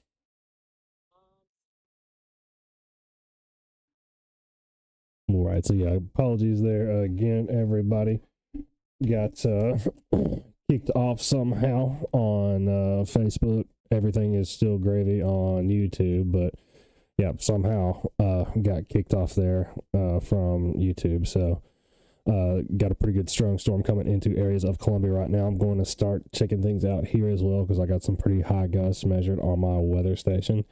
All right, so yeah, apologies there again, everybody. Got kicked off somehow on Facebook. Everything is still gravy on YouTube, but yeah, somehow got kicked off there from YouTube. So got a pretty good strong storm coming into areas of Columbia right now. I'm going to start checking things out here as well because I got some pretty high gusts measured on my weather station.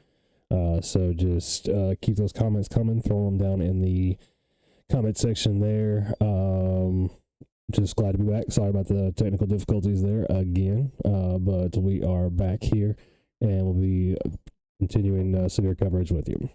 So just keep those comments coming. Throw them down in the comment section there. Just glad to be back. Sorry about the technical difficulties there again, but we are back here and we'll be continuing severe coverage with you.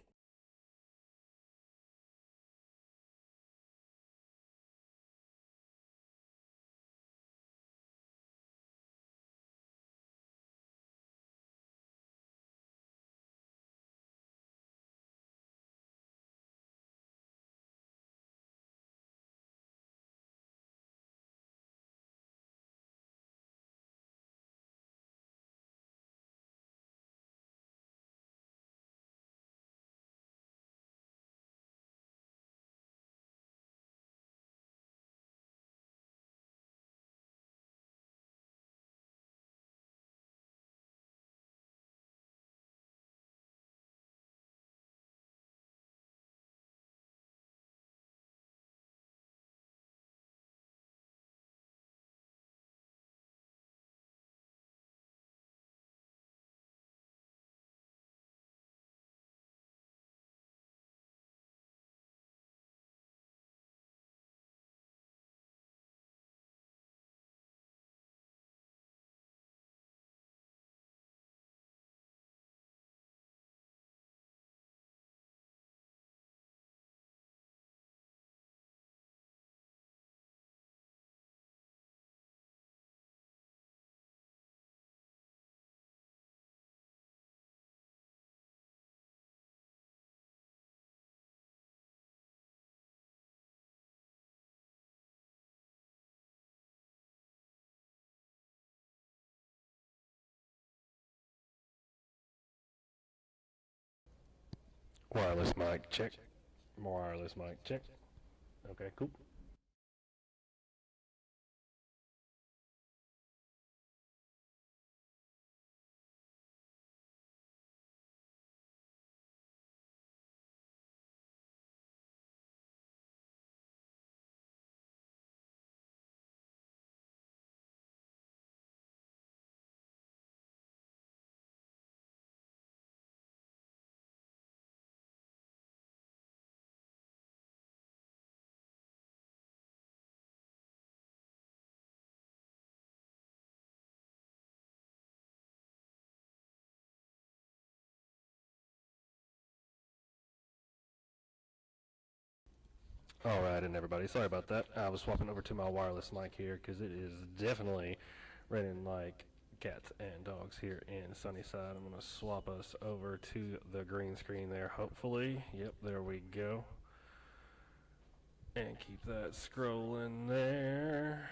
Wireless mic check. Wireless mic check. Okay, cool. All right, and everybody, sorry about that. I was swapping over to my wireless mic here because it is definitely raining like cats and dogs here in Sunnyside. I'm going to swap us over to the green screen there, hopefully. Yep, there we go. And keep that scrolling there.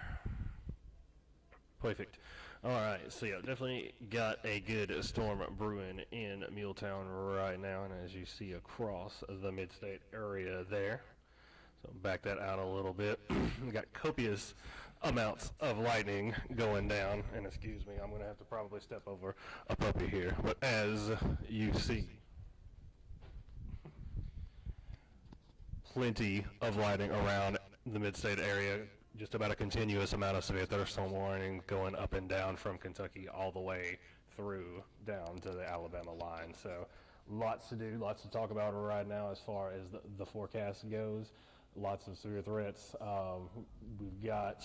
Perfect. All right, so yeah, definitely got a good storm brewing in Muletown right now, and as you see across the mid-state area there. So back that out a little bit. We got copious amounts of lightning going down, and excuse me, I'm going to have to probably step over a puppy here. But as you see, plenty of lightning around the mid-state area. Just about a continuous amount of severe thunderstorm warning going up and down from Kentucky all the way through down to the Alabama line. So lots to do, lots to talk about right now as far as the forecast goes. Lots of severe threats. We've got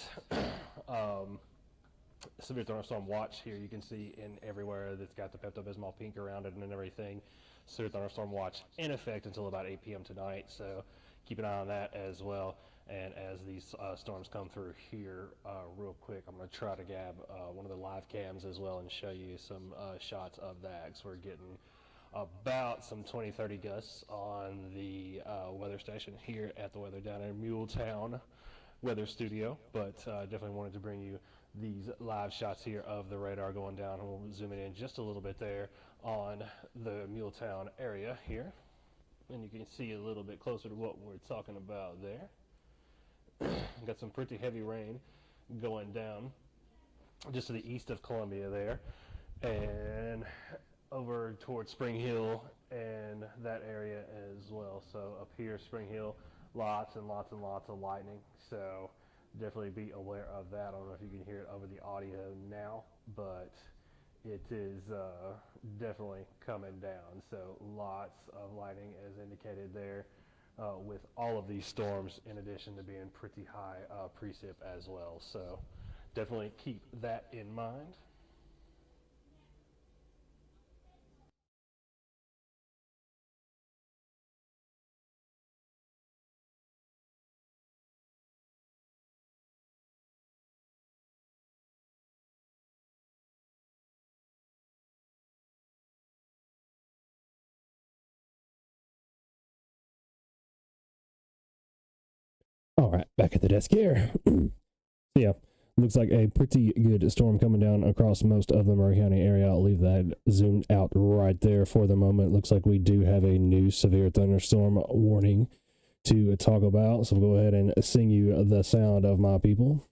severe thunderstorm watch here. You can see in everywhere that's got the Pepto-Bismol pink around it and everything. Severe thunderstorm watch in effect until about 8 p.m. tonight. So keep an eye on that as well. And as these storms come through here, real quick, I'm going to try to grab one of the live cams as well and show you some shots of that. So we're getting about some 20-30 gusts on the weather station here at the weather down in Muletown weather studio, but definitely wanted to bring you these live shots here of the radar going down, and we'll zoom it in just a little bit there on the Muletown area here, and you can see a little bit closer to what we're talking about there. Got some pretty heavy rain going down just to the east of Columbia there, and over towards Spring Hill and that area as well. So up here, Spring Hill, lots and lots and lots of lightning. So definitely be aware of that. I don't know if you can hear it over the audio now, but it is definitely coming down. So lots of lightning as indicated there with all of these storms, in addition to being pretty high precip as well. So definitely keep that in mind. All right, back at the desk here. Yeah, looks like a pretty good storm coming down across most of the Murray County area. I'll leave that zoomed out right there for the moment. Looks like we do have a new severe thunderstorm warning to talk about. So we'll go ahead and sing you the sound of my people.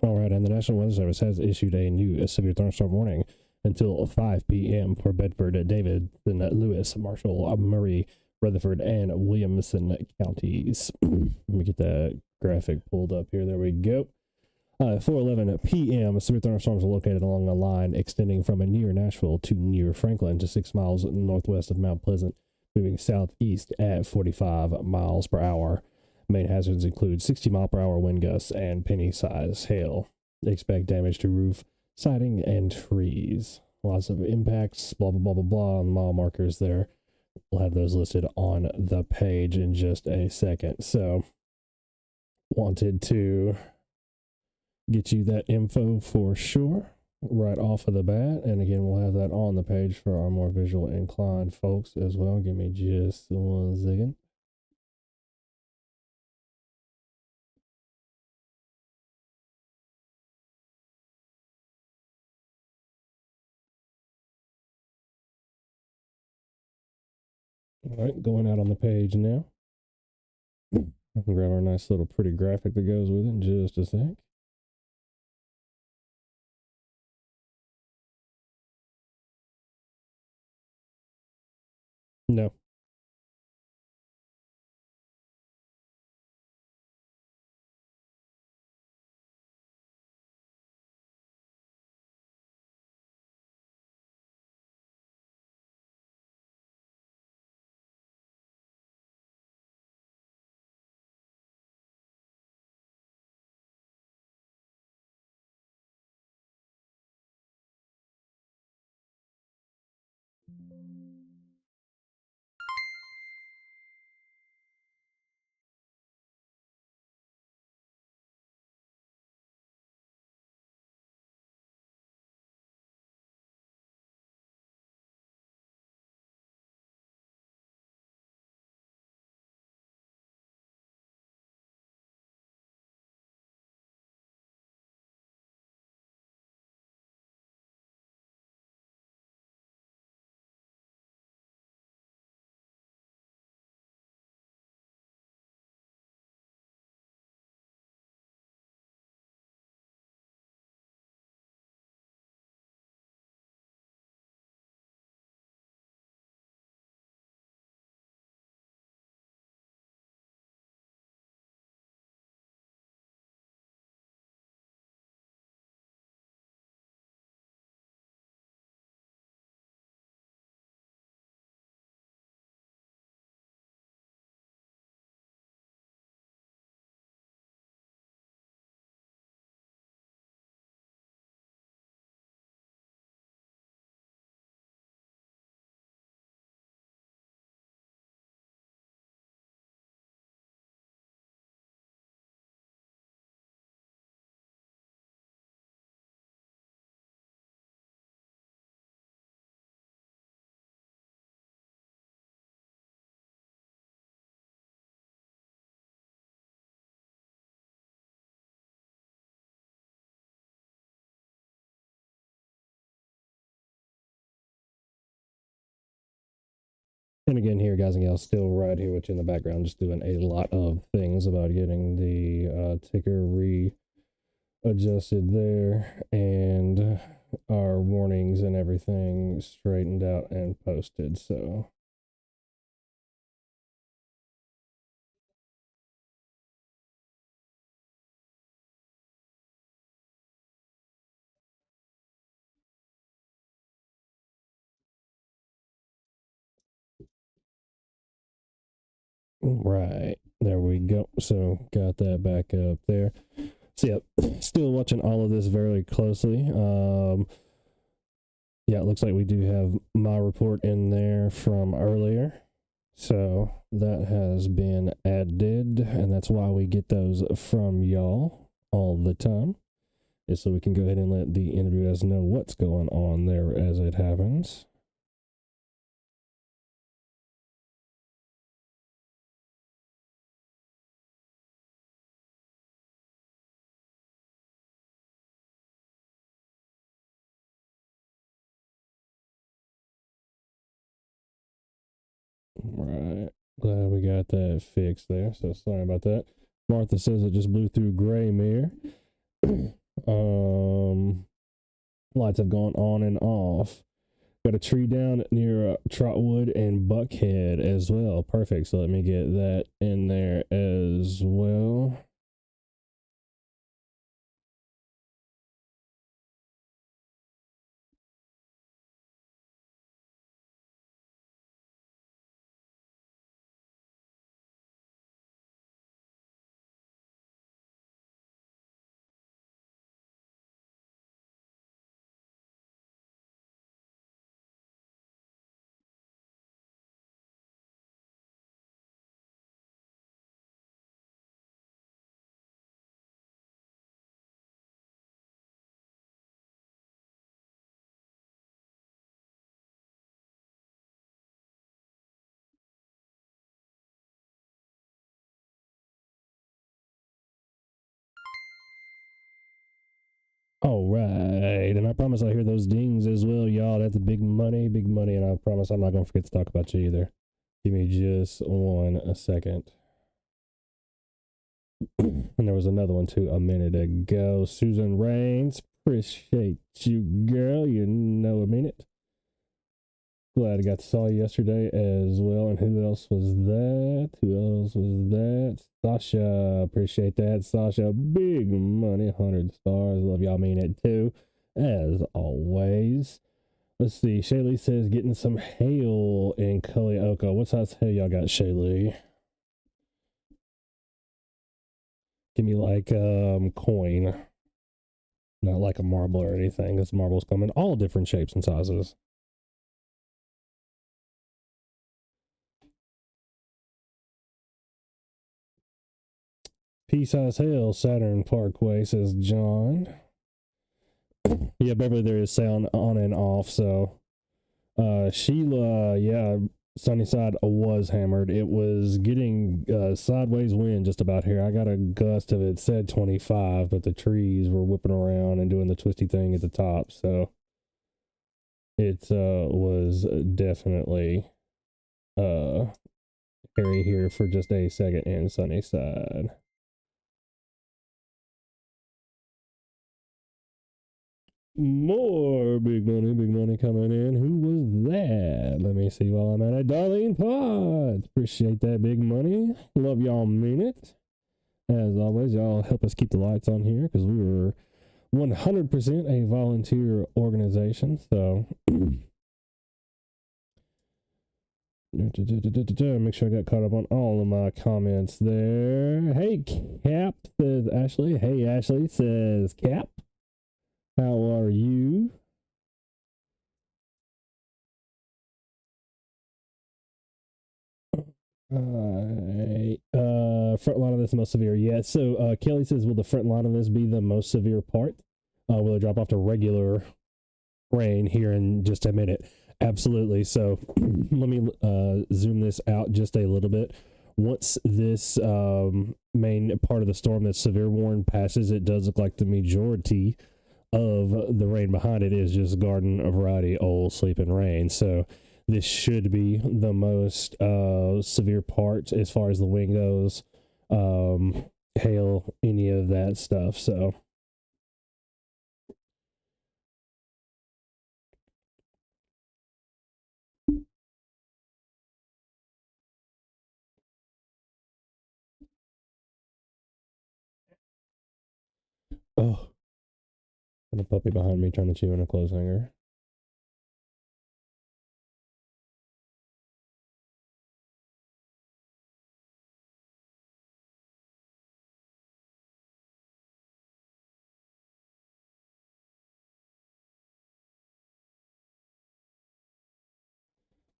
All right, and the National Weather Service has issued a new severe thunderstorm warning until 5 p.m. for Bedford, Davidson, Lewis, Marshall, Murray, Rutherford, and Williamson counties. Let me get that graphic pulled up here. There we go. 4:11 p.m., severe thunderstorms are located along a line extending from near Nashville to near Franklin to 6 miles northwest of Mount Pleasant, moving southeast at 45 miles per hour. Main hazards include 60-mile-per-hour wind gusts and penny-size hail. They expect damage to roof, siding, and trees. Lots of impacts, blah, blah, blah, blah, blah, on the mile markers there. We'll have those listed on the page in just a second. So, wanted to get you that info for sure right off of the bat. And again, we'll have that on the page for our more visual inclined folks as well. Give me just 1 second. All right, going out on the page now. I can grab our nice little pretty graphic that goes with it in just a sec. No. And again, here, guys and gals, still right here with you in the background, just doing a lot of things about getting the ticker readjusted there and our warnings and everything straightened out and posted. So right, there we go. So got that back up there. So yeah, still watching all of this very closely. Yeah, it looks like we do have my report in there from earlier. So that has been added, and that's why we get those from y'all all the time, is so we can go ahead and let the interviewers know what's going on there as it happens. Right. Glad we got that fixed there. So sorry about that. Martha says it just blew through gray mirror. Lights have gone on and off. Got a tree down near Trotwood and Buckhead as well. Perfect. So let me get that in there as well. All right. And I promise I'll hear those dings as well, y'all. That's big money, and I promise I'm not going to forget to talk about you either. Give me just a second. And there was another one too a minute ago. Susan Rains, appreciate you, girl. You know I mean it. Glad I got to saw you yesterday as well. And who else was that? Sasha, appreciate that. Sasha, big money, 100 stars. Love y'all, mean it too, as always. Let's see. Shaylee says getting some hail in Culleoka. What size hail y'all got, Shaylee? Give me like coin. Not like a marble or anything. This marbles come in all different shapes and sizes. Peace as hell, Saturn Parkway, says John. Yeah, Beverly, there is sound on and off. So Sheila, yeah, Sunnyside was hammered. It was getting sideways wind just about here. I got a gust of it said 25, but the trees were whipping around and doing the twisty thing at the top. So it was definitely hairy here for just a second in Sunnyside. More big money coming in. Who was that? Let me see while I'm at it. Darlene Potts. Appreciate that big money. Love y'all, mean it. As always, y'all help us keep the lights on here because we were 100% a volunteer organization. So make sure I got caught up on all of my comments there. Hey, Cap, says Ashley. Hey, Ashley, says Cap. How are you? Front line of this most severe. Yeah. So Kelly says, will the front line of this be the most severe part? Will it drop off to regular rain here in just a minute? Absolutely. So let me zoom this out just a little bit. Once this main part of the storm, that severe warning, passes, it does look like the majority of the rain behind it is just garden variety old sleeping rain. So this should be the most severe part as far as the wind goes, hail, any of that stuff. So oh, and a puppy behind me trying to chew on a clothes hanger.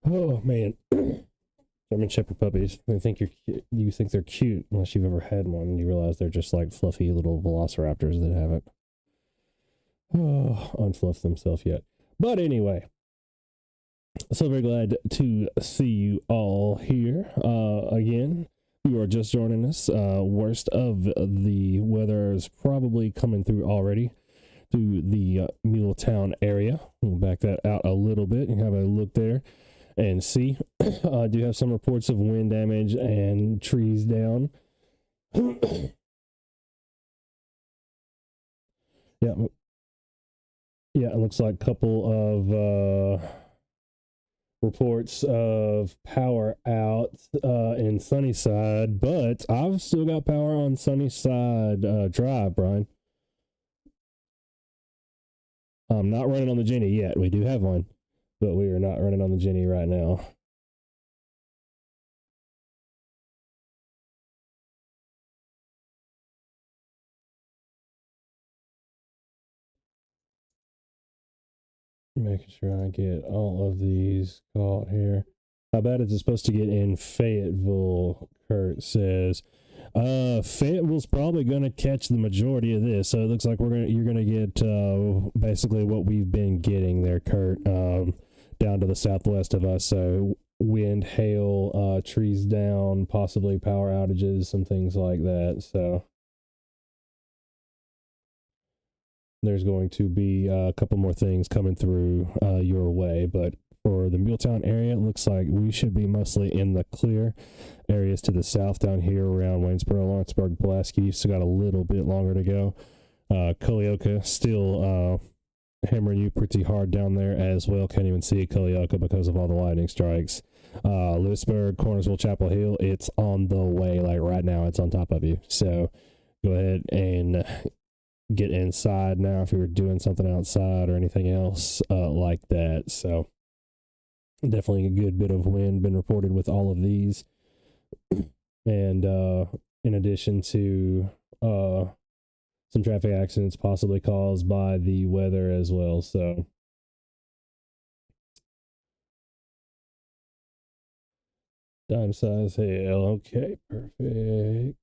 Oh man, German Shepherd puppies. They think you think they're cute unless you've ever had one, and you realize they're just like fluffy little velociraptors that haven't unfluffed themselves yet. But anyway, so very glad to see you all here again. You are just joining us. Worst of the weather is probably coming through already through the Muletown area. We'll back that out a little bit and have a look there and see. I do have some reports of wind damage and trees down. Yeah, it looks like a couple of reports of power out in Sunnyside, but I've still got power on Sunnyside Drive, Brian. I'm not running on the Jenny yet. We do have one, but we are not running on the Jenny right now. Making sure I get all of these caught here. How bad is it supposed to get in Fayetteville? Kurt says. Fayetteville's probably going to catch the majority of this, so it looks like you're gonna get basically what we've been getting there, Kurt, down to the southwest of us. So wind, hail, trees down, possibly power outages, and things like that. So there's going to be a couple more things coming through your way, but for the Muletown area, it looks like we should be mostly in the clear. Areas to the south down here around Waynesboro, Lawrenceburg, Pulaski, still got a little bit longer to go. Culleoka still hammering you pretty hard down there as well. Can't even see Culleoka because of all the lightning strikes. Lewisburg, Cornersville, Chapel Hill, it's on the way. Like right now, it's on top of you. So go ahead and get inside now if you're doing something outside or anything else like that. So definitely a good bit of wind been reported with all of these. And in addition to some traffic accidents possibly caused by the weather as well. So dime size hail. Okay, perfect.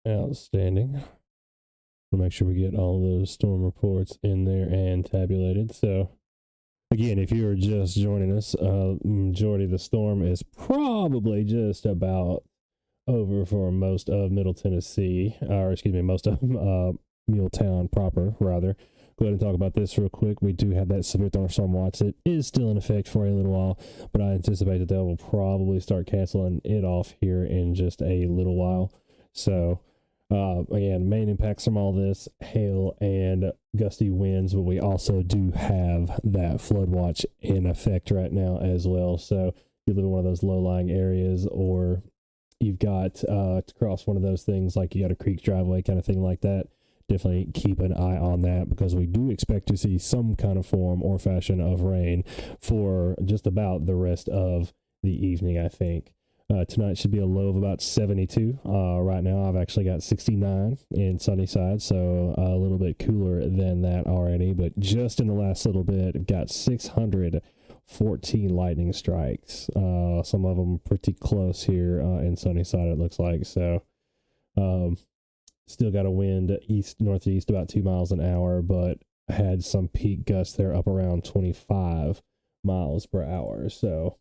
Outstanding. We'll make sure we get all those storm reports in there and tabulated. So again, if you're just joining us, majority of the storm is probably just about over for most of Middle Tennessee, or excuse me, most of Muletown proper, rather. Go ahead and talk about this real quick. We do have that severe thunderstorm watch that is still in effect for a little while, but I anticipate that they will probably start canceling it off here in just a little while. So again, main impacts from all this, hail and gusty winds, but we also do have that flood watch in effect right now as well. So if you live in one of those low-lying areas, or you've got to cross one of those things, like you got a creek driveway kind of thing like that, definitely keep an eye on that, because we do expect to see some kind of form or fashion of rain for just about the rest of the evening, I think. Tonight should be a low of about 72. Right now, I've actually got 69 in Sunnyside, so a little bit cooler than that already. But just in the last little bit, I've got 614 lightning strikes. Some of them pretty close here in Sunnyside, it looks like. So, still got a wind northeast about 2 miles an hour, but had some peak gusts there up around 25 miles per hour. So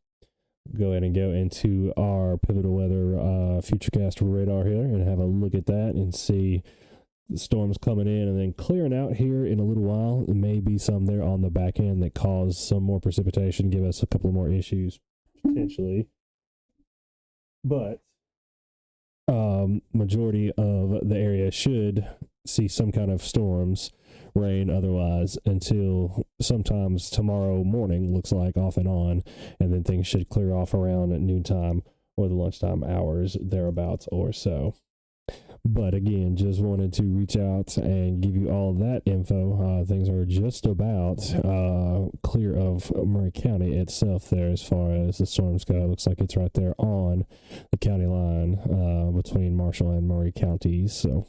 go ahead and go into our pivotal weather futurecast radar here and have a look at that and see the storms coming in and then clearing out here in a little while. There may be some there on the back end that cause some more precipitation, give us a couple more issues potentially. But majority of the area should see some kind of storms, rain otherwise, until sometimes tomorrow morning, looks like, off and on, and then things should clear off around at noontime or the lunchtime hours thereabouts or so. But again, just wanted to reach out and give you all that info. Things are just about clear of Murray County itself there as far as the storms go. Looks like it's right there on the county line between Marshall and Murray counties. So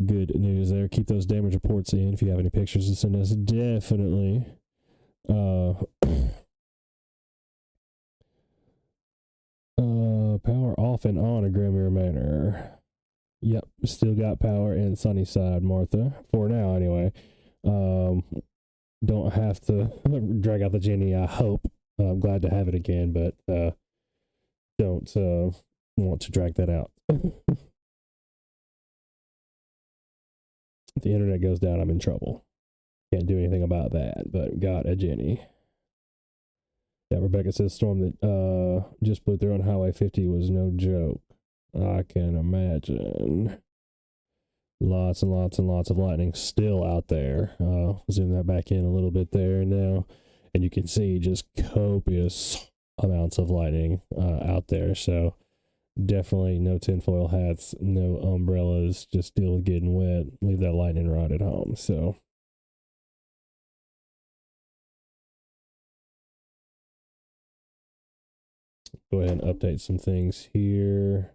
good news there. Keep those damage reports in. If you have any pictures to send us, definitely. Power off and on at Granbury Manor. Yep, still got power in Sunnyside, Martha, for now anyway. Don't have to drag out the Jenny, I hope. I'm glad to have it again, but don't want to drag that out. If the internet goes down, I'm in trouble. Can't do anything about that, but got a Jenny. Yeah, Rebecca says storm that just blew through on Highway 50 was no joke. I can imagine. Lots and lots and lots of lightning still out there. Zoom that back in a little bit there now, and you can see just copious amounts of lightning out there. So definitely no tinfoil hats, no umbrellas, just deal with getting wet. Leave that lightning rod at home. So go ahead and update some things here.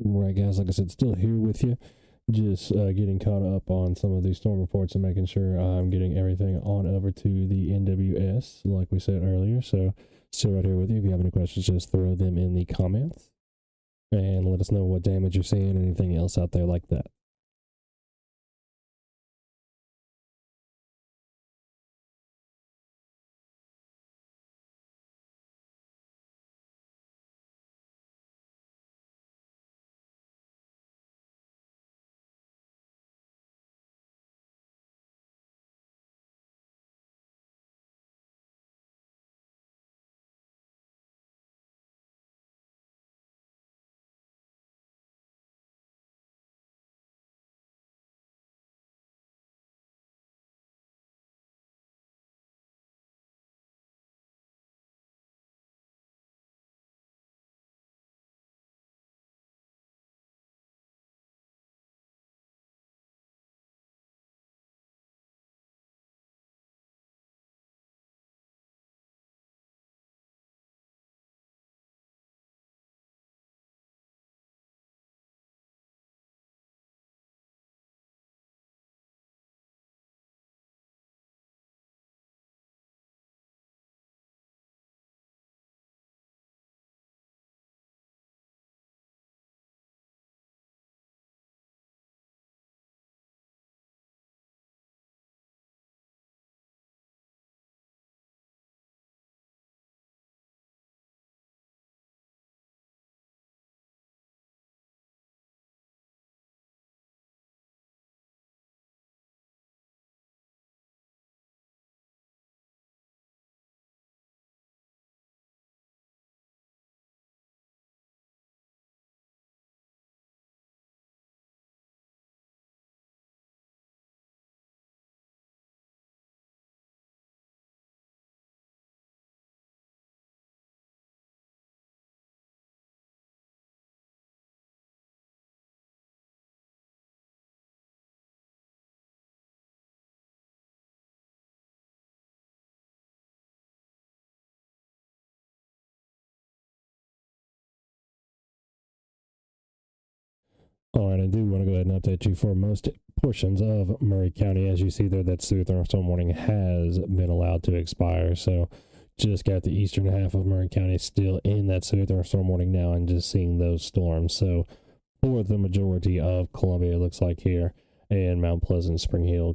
All right, guys, like I said, still here with you. Just getting caught up on some of these storm reports and making sure I'm getting everything on over to the NWS, like we said earlier. So, still right here with you. If you have any questions, just throw them in the comments and let us know what damage you're seeing, anything else out there like that. All right, I do want to go ahead and update you for most portions of Murray County. As you see there, that severe thunderstorm warning has been allowed to expire. So just got the eastern half of Murray County still in that severe thunderstorm warning now and just seeing those storms. So for the majority of Columbia, it looks like here, and Mount Pleasant, Spring Hill,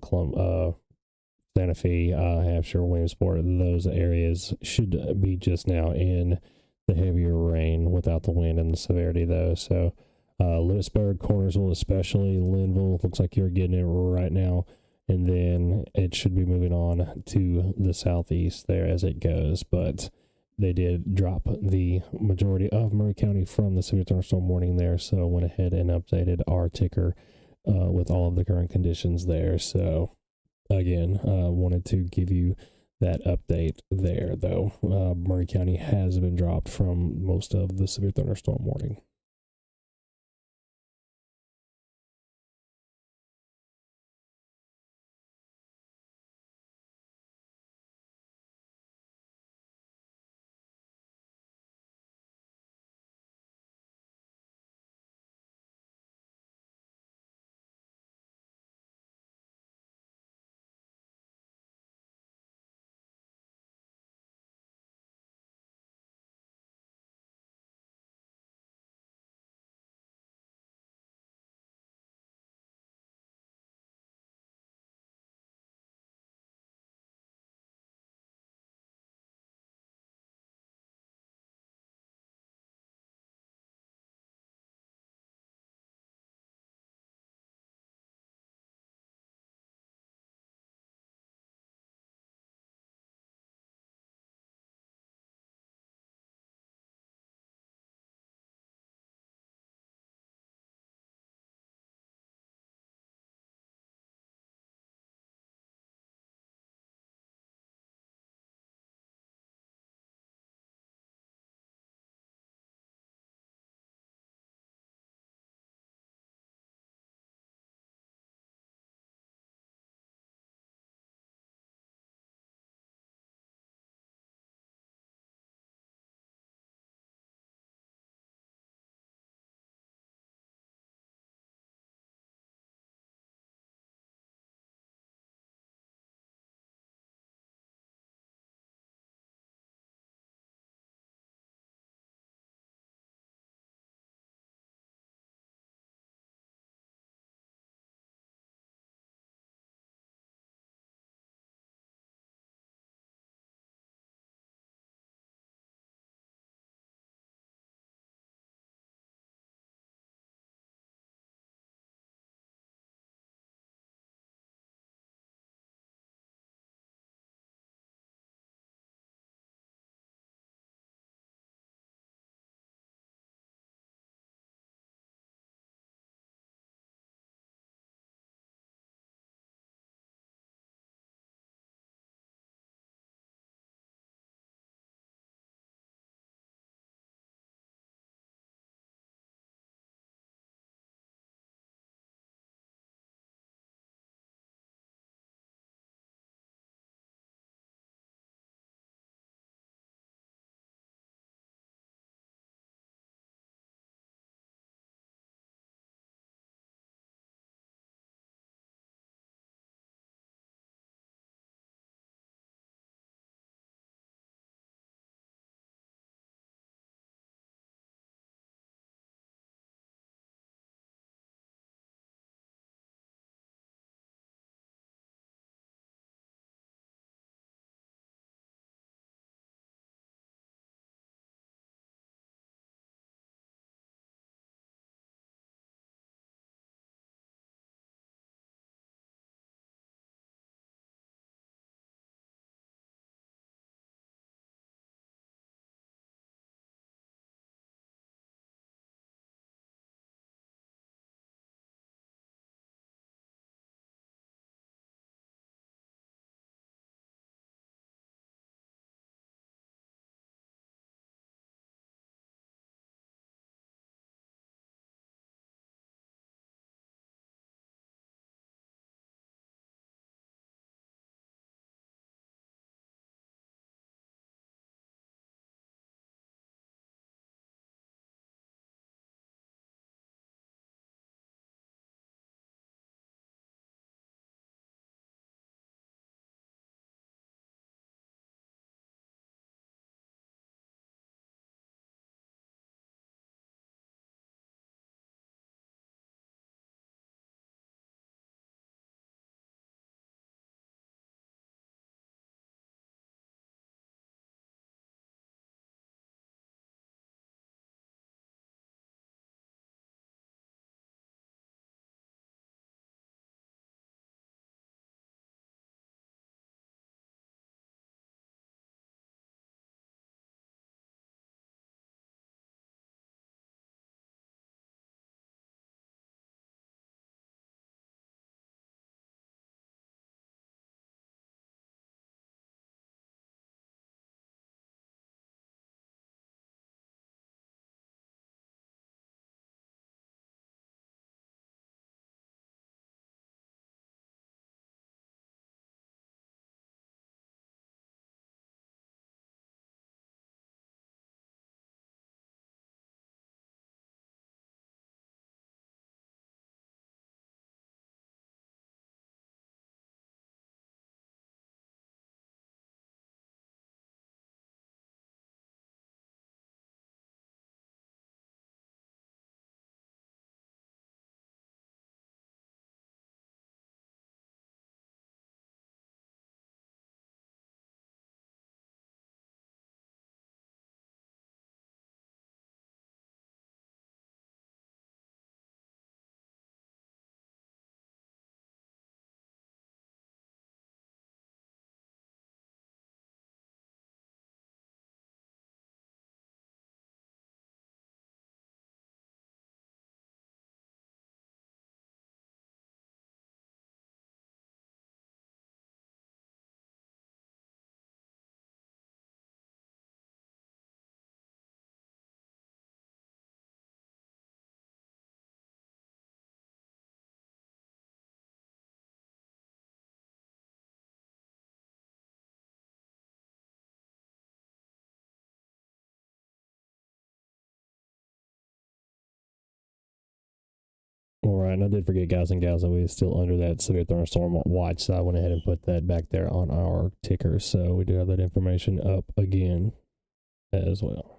Santa Fe, Hampshire, Williamsport, those areas should be just now in the heavier rain without the wind and the severity, though. So, Lewisburg, Cornersville, especially Linville, looks like you're getting it right now. And then it should be moving on to the southeast there as it goes. But they did drop the majority of Murray County from the severe thunderstorm warning there. So, went ahead and updated our ticker with all of the current conditions there. So, again, wanted to give you that update there, though. Murray County has been dropped from most of the severe thunderstorm warning. and I did forget, guys and gals, that we are still under that severe thunderstorm watch, so I went ahead and put that back there on our ticker. So we do have that information up again as well.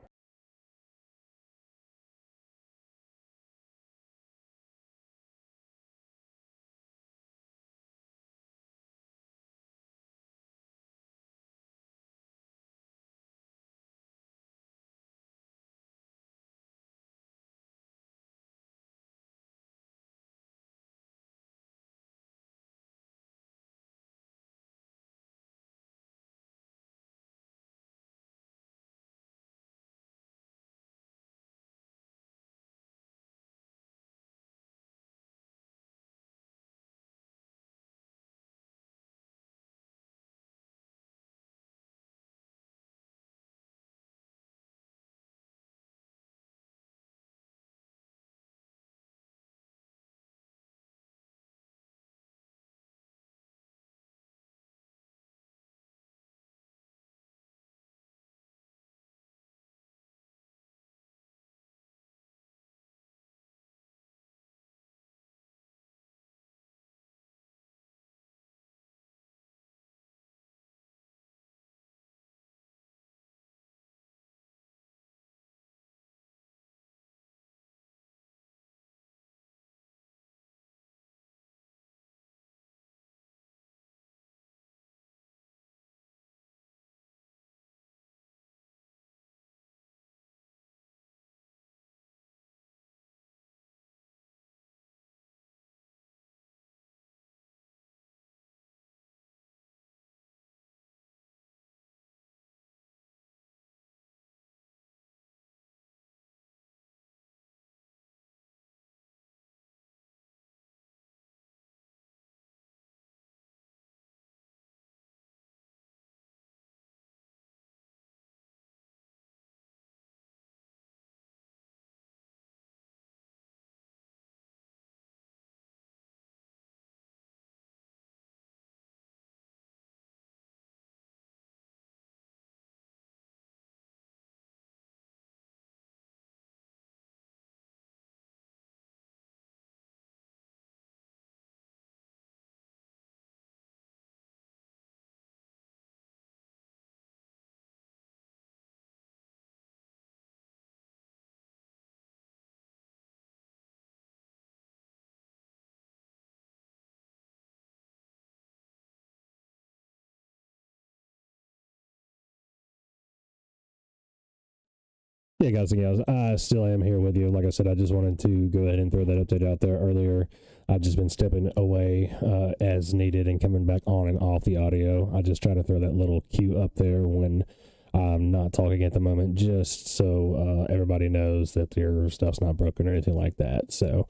Yeah, guys and gals, I still am here with you. Like I said, I just wanted to go ahead and throw that update out there earlier. I've just been stepping away as needed and coming back on and off the audio. I just try to throw that little cue up there when I'm not talking at the moment, just so everybody knows that their stuff's not broken or anything like that. So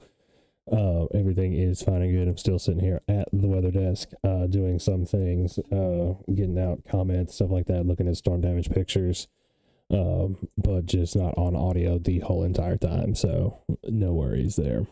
everything is fine and good. I'm still sitting here at the weather desk doing some things, getting out comments, stuff like that, looking at storm damage pictures. But just not on audio the whole entire time, so no worries there.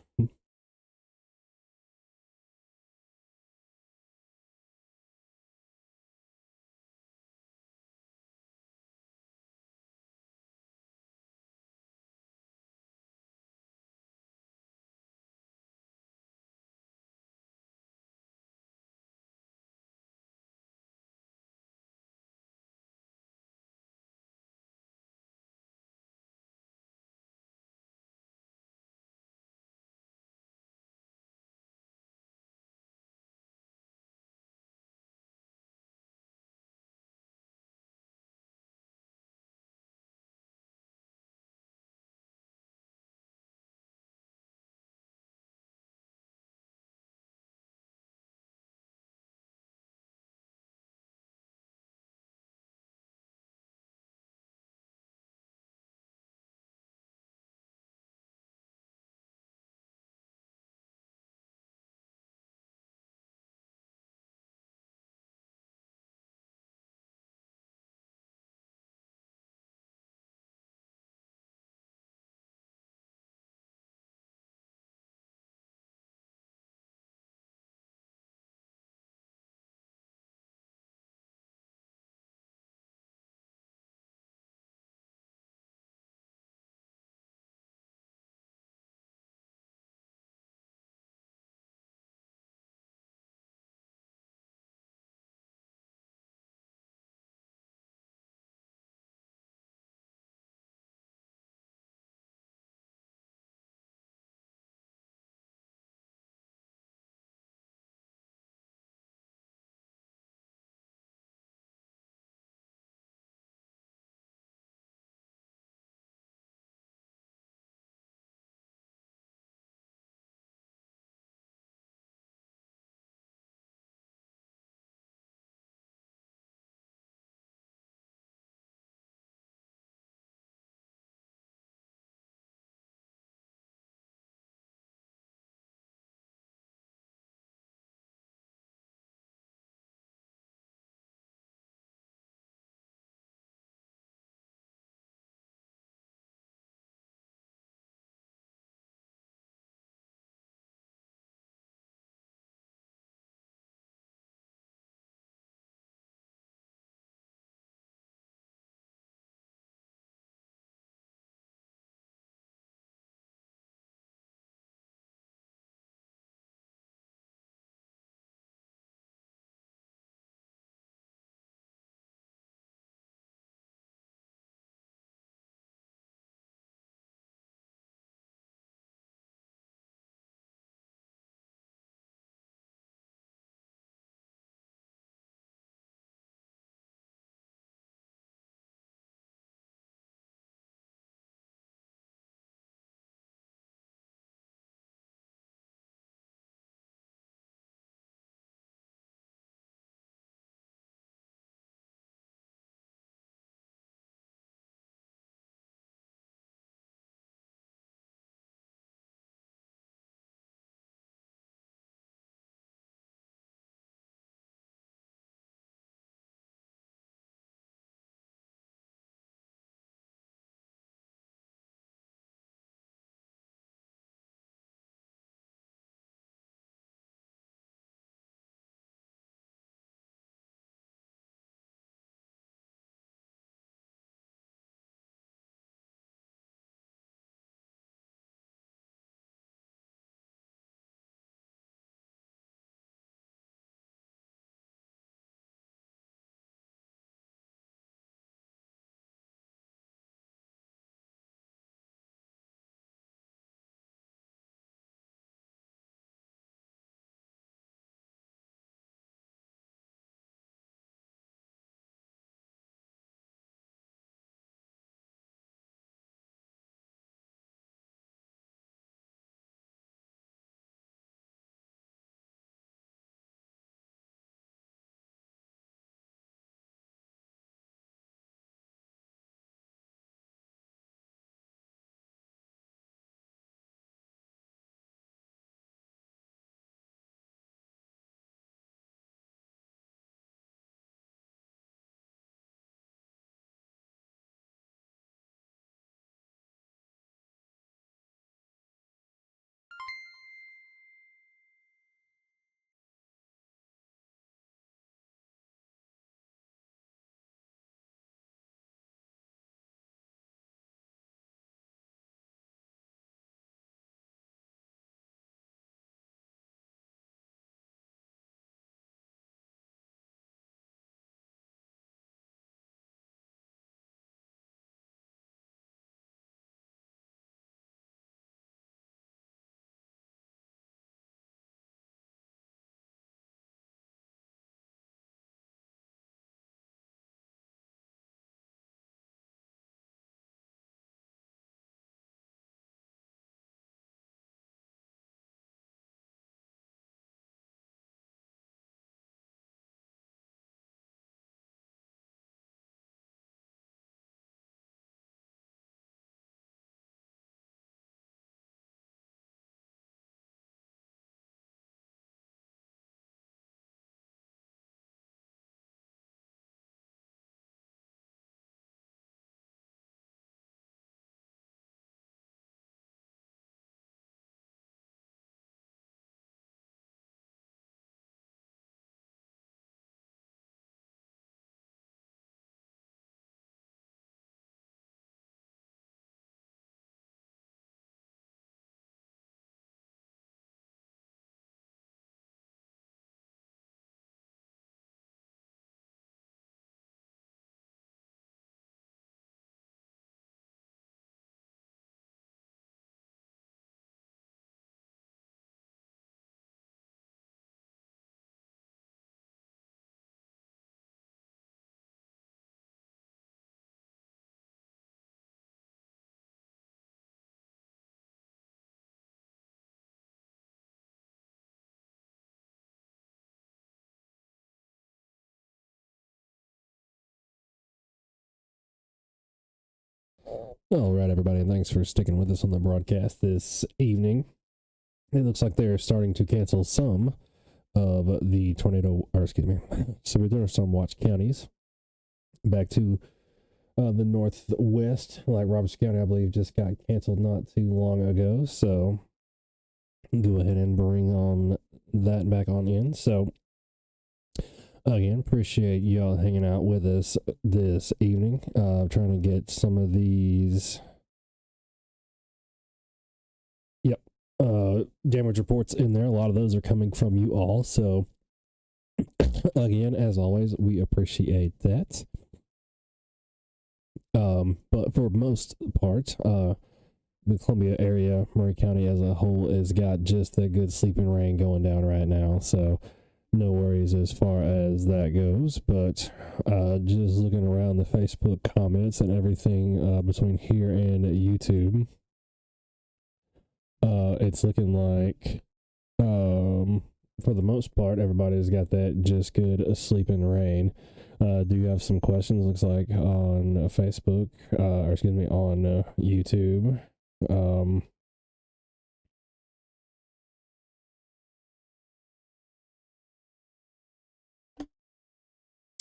All right, everybody, and thanks for sticking with us on the broadcast this evening. It looks like they're starting to cancel some of the severe thunderstorm watch counties back to the northwest. Like Roberts County, I believe, just got canceled not too long ago. So go ahead and bring on that back on in. So again, appreciate y'all hanging out with us this evening. Trying to get some of these damage reports in there. A lot of those are coming from you all. So again, as always, we appreciate that. But for most part, the Columbia area, Murray County as a whole, has got just a good sleeping rain going down right now. So no worries as far as that goes. But just looking around the Facebook comments and everything between here and YouTube, it's looking like, for the most part, everybody's got that just good sleeping rain. Do you have some questions? Looks like on Facebook, on YouTube.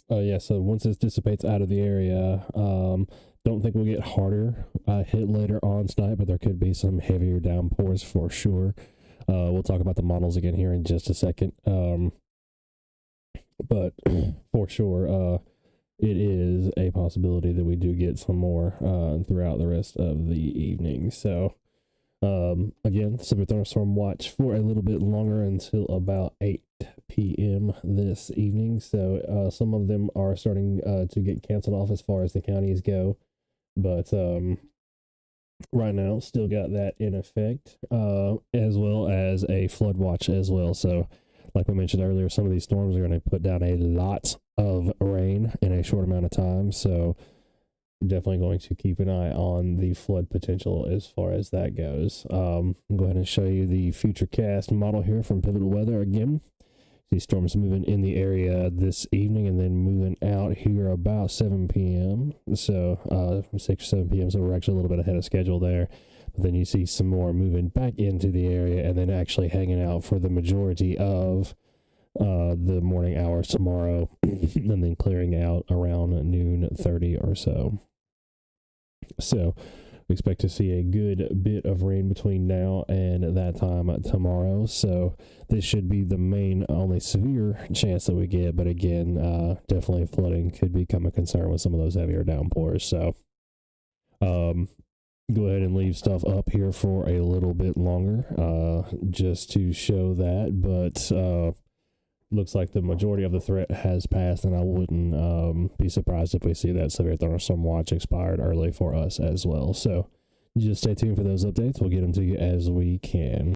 Yeah, so once this dissipates out of the area, don't think we'll get harder hit later on tonight, but there could be some heavier downpours for sure. We'll talk about the models again here in just a second. But for sure, it is a possibility that we do get some more throughout the rest of the evening. So, again, severe thunderstorm watch for a little bit longer until about 8 p.m. this evening. So, some of them are starting to get canceled off as far as the counties go. But right now, still got that in effect, as well as a flood watch as well. So, like we mentioned earlier, some of these storms are going to put down a lot of rain in a short amount of time. So definitely going to keep an eye on the flood potential as far as that goes. I'll go ahead and show you the futurecast model here from Pivotal Weather again. These storms moving in the area this evening and then moving out here about 7 p.m. So 6 or 7 p.m. So we're actually a little bit ahead of schedule there. But then you see some more moving back into the area and then actually hanging out for the majority of the morning hours tomorrow and then clearing out around noon 30 or so. So we expect to see a good bit of rain between now and that time tomorrow. So this should be the main only severe chance that we get. But again, definitely flooding could become a concern with some of those heavier downpours. So go ahead and leave stuff up here for a little bit longer just to show that. But looks like the majority of the threat has passed, and I wouldn't be surprised if we see that severe thunderstorm watch expired early for us as well. So just stay tuned for those updates. We'll get them to you as we can.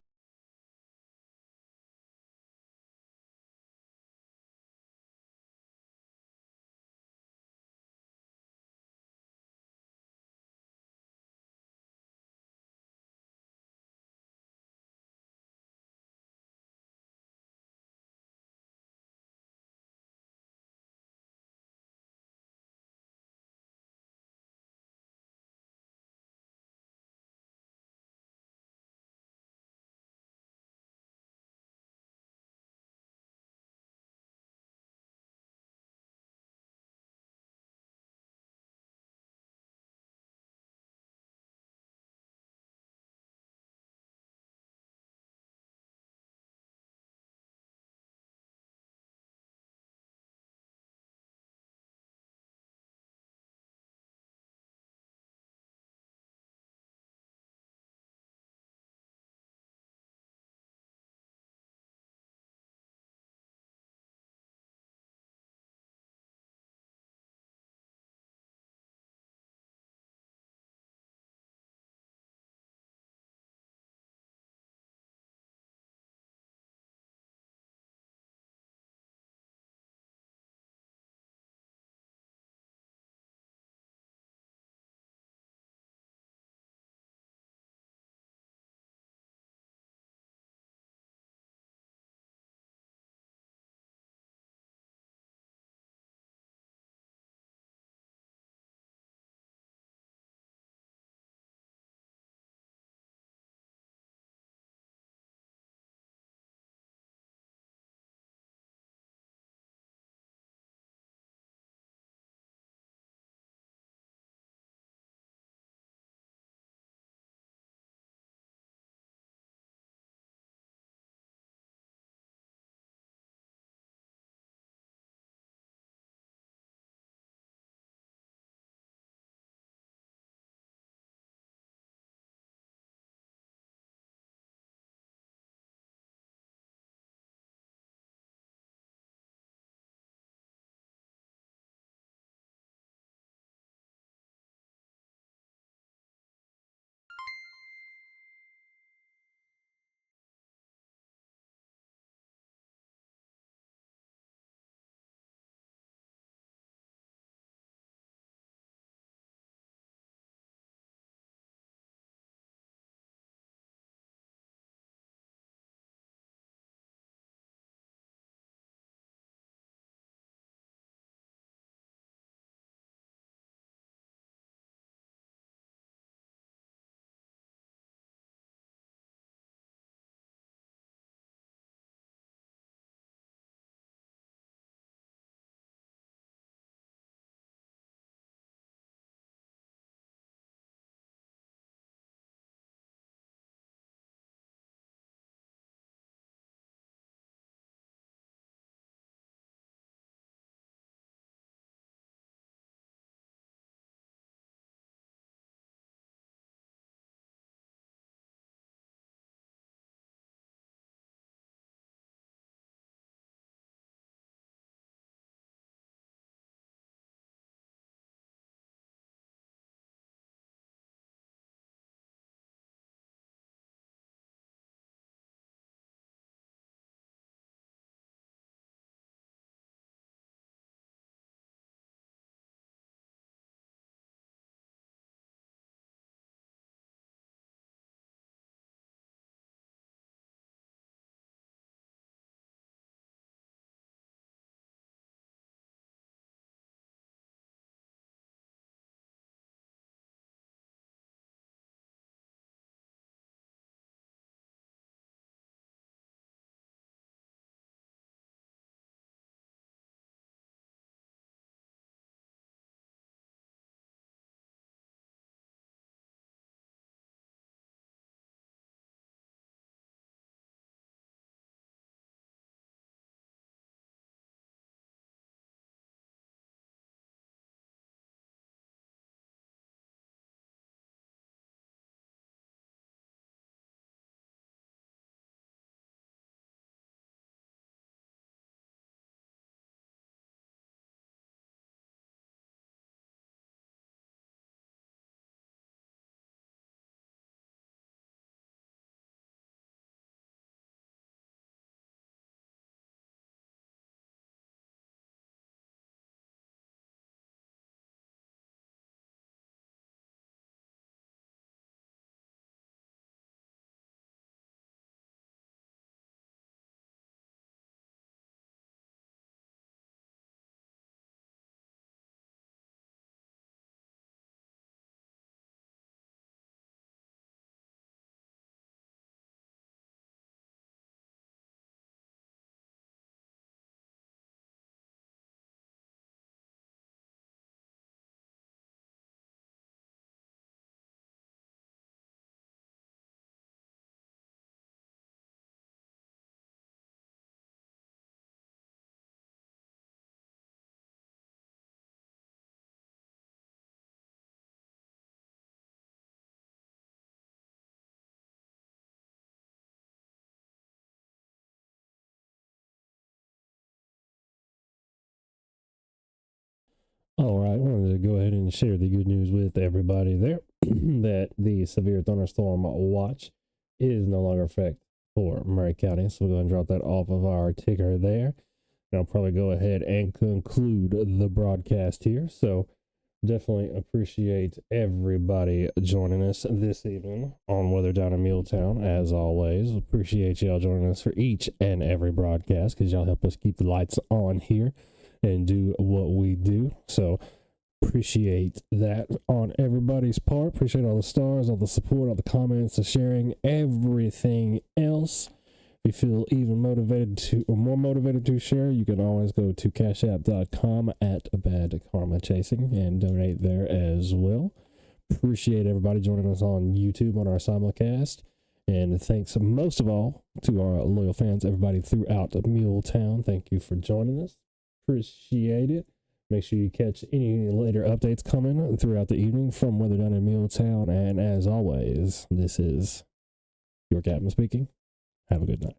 All right, I wanted to go ahead and share the good news with everybody there that the severe thunderstorm watch is no longer in effect for Murray County. So we'll go ahead and drop that off of our ticker there. And I'll probably go ahead and conclude the broadcast here. So definitely appreciate everybody joining us this evening on Weather Down in Muletown. As always, appreciate y'all joining us for each and every broadcast because y'all help us keep the lights on here and do what we do. So appreciate that on everybody's part. Appreciate all the stars, all the support, all the comments, the sharing, everything else. If you feel even motivated to, or more motivated to share, you can always go to cashapp.com at Bad Karma Chasing and donate there as well. Appreciate everybody joining us on YouTube on our simulcast. And thanks most of all to our loyal fans, everybody throughout Muletown. Thank you for joining us. Appreciate it. Make sure you catch any later updates coming throughout the evening from Weather Down in Muletown. And as always, this is your captain speaking. Have a good night.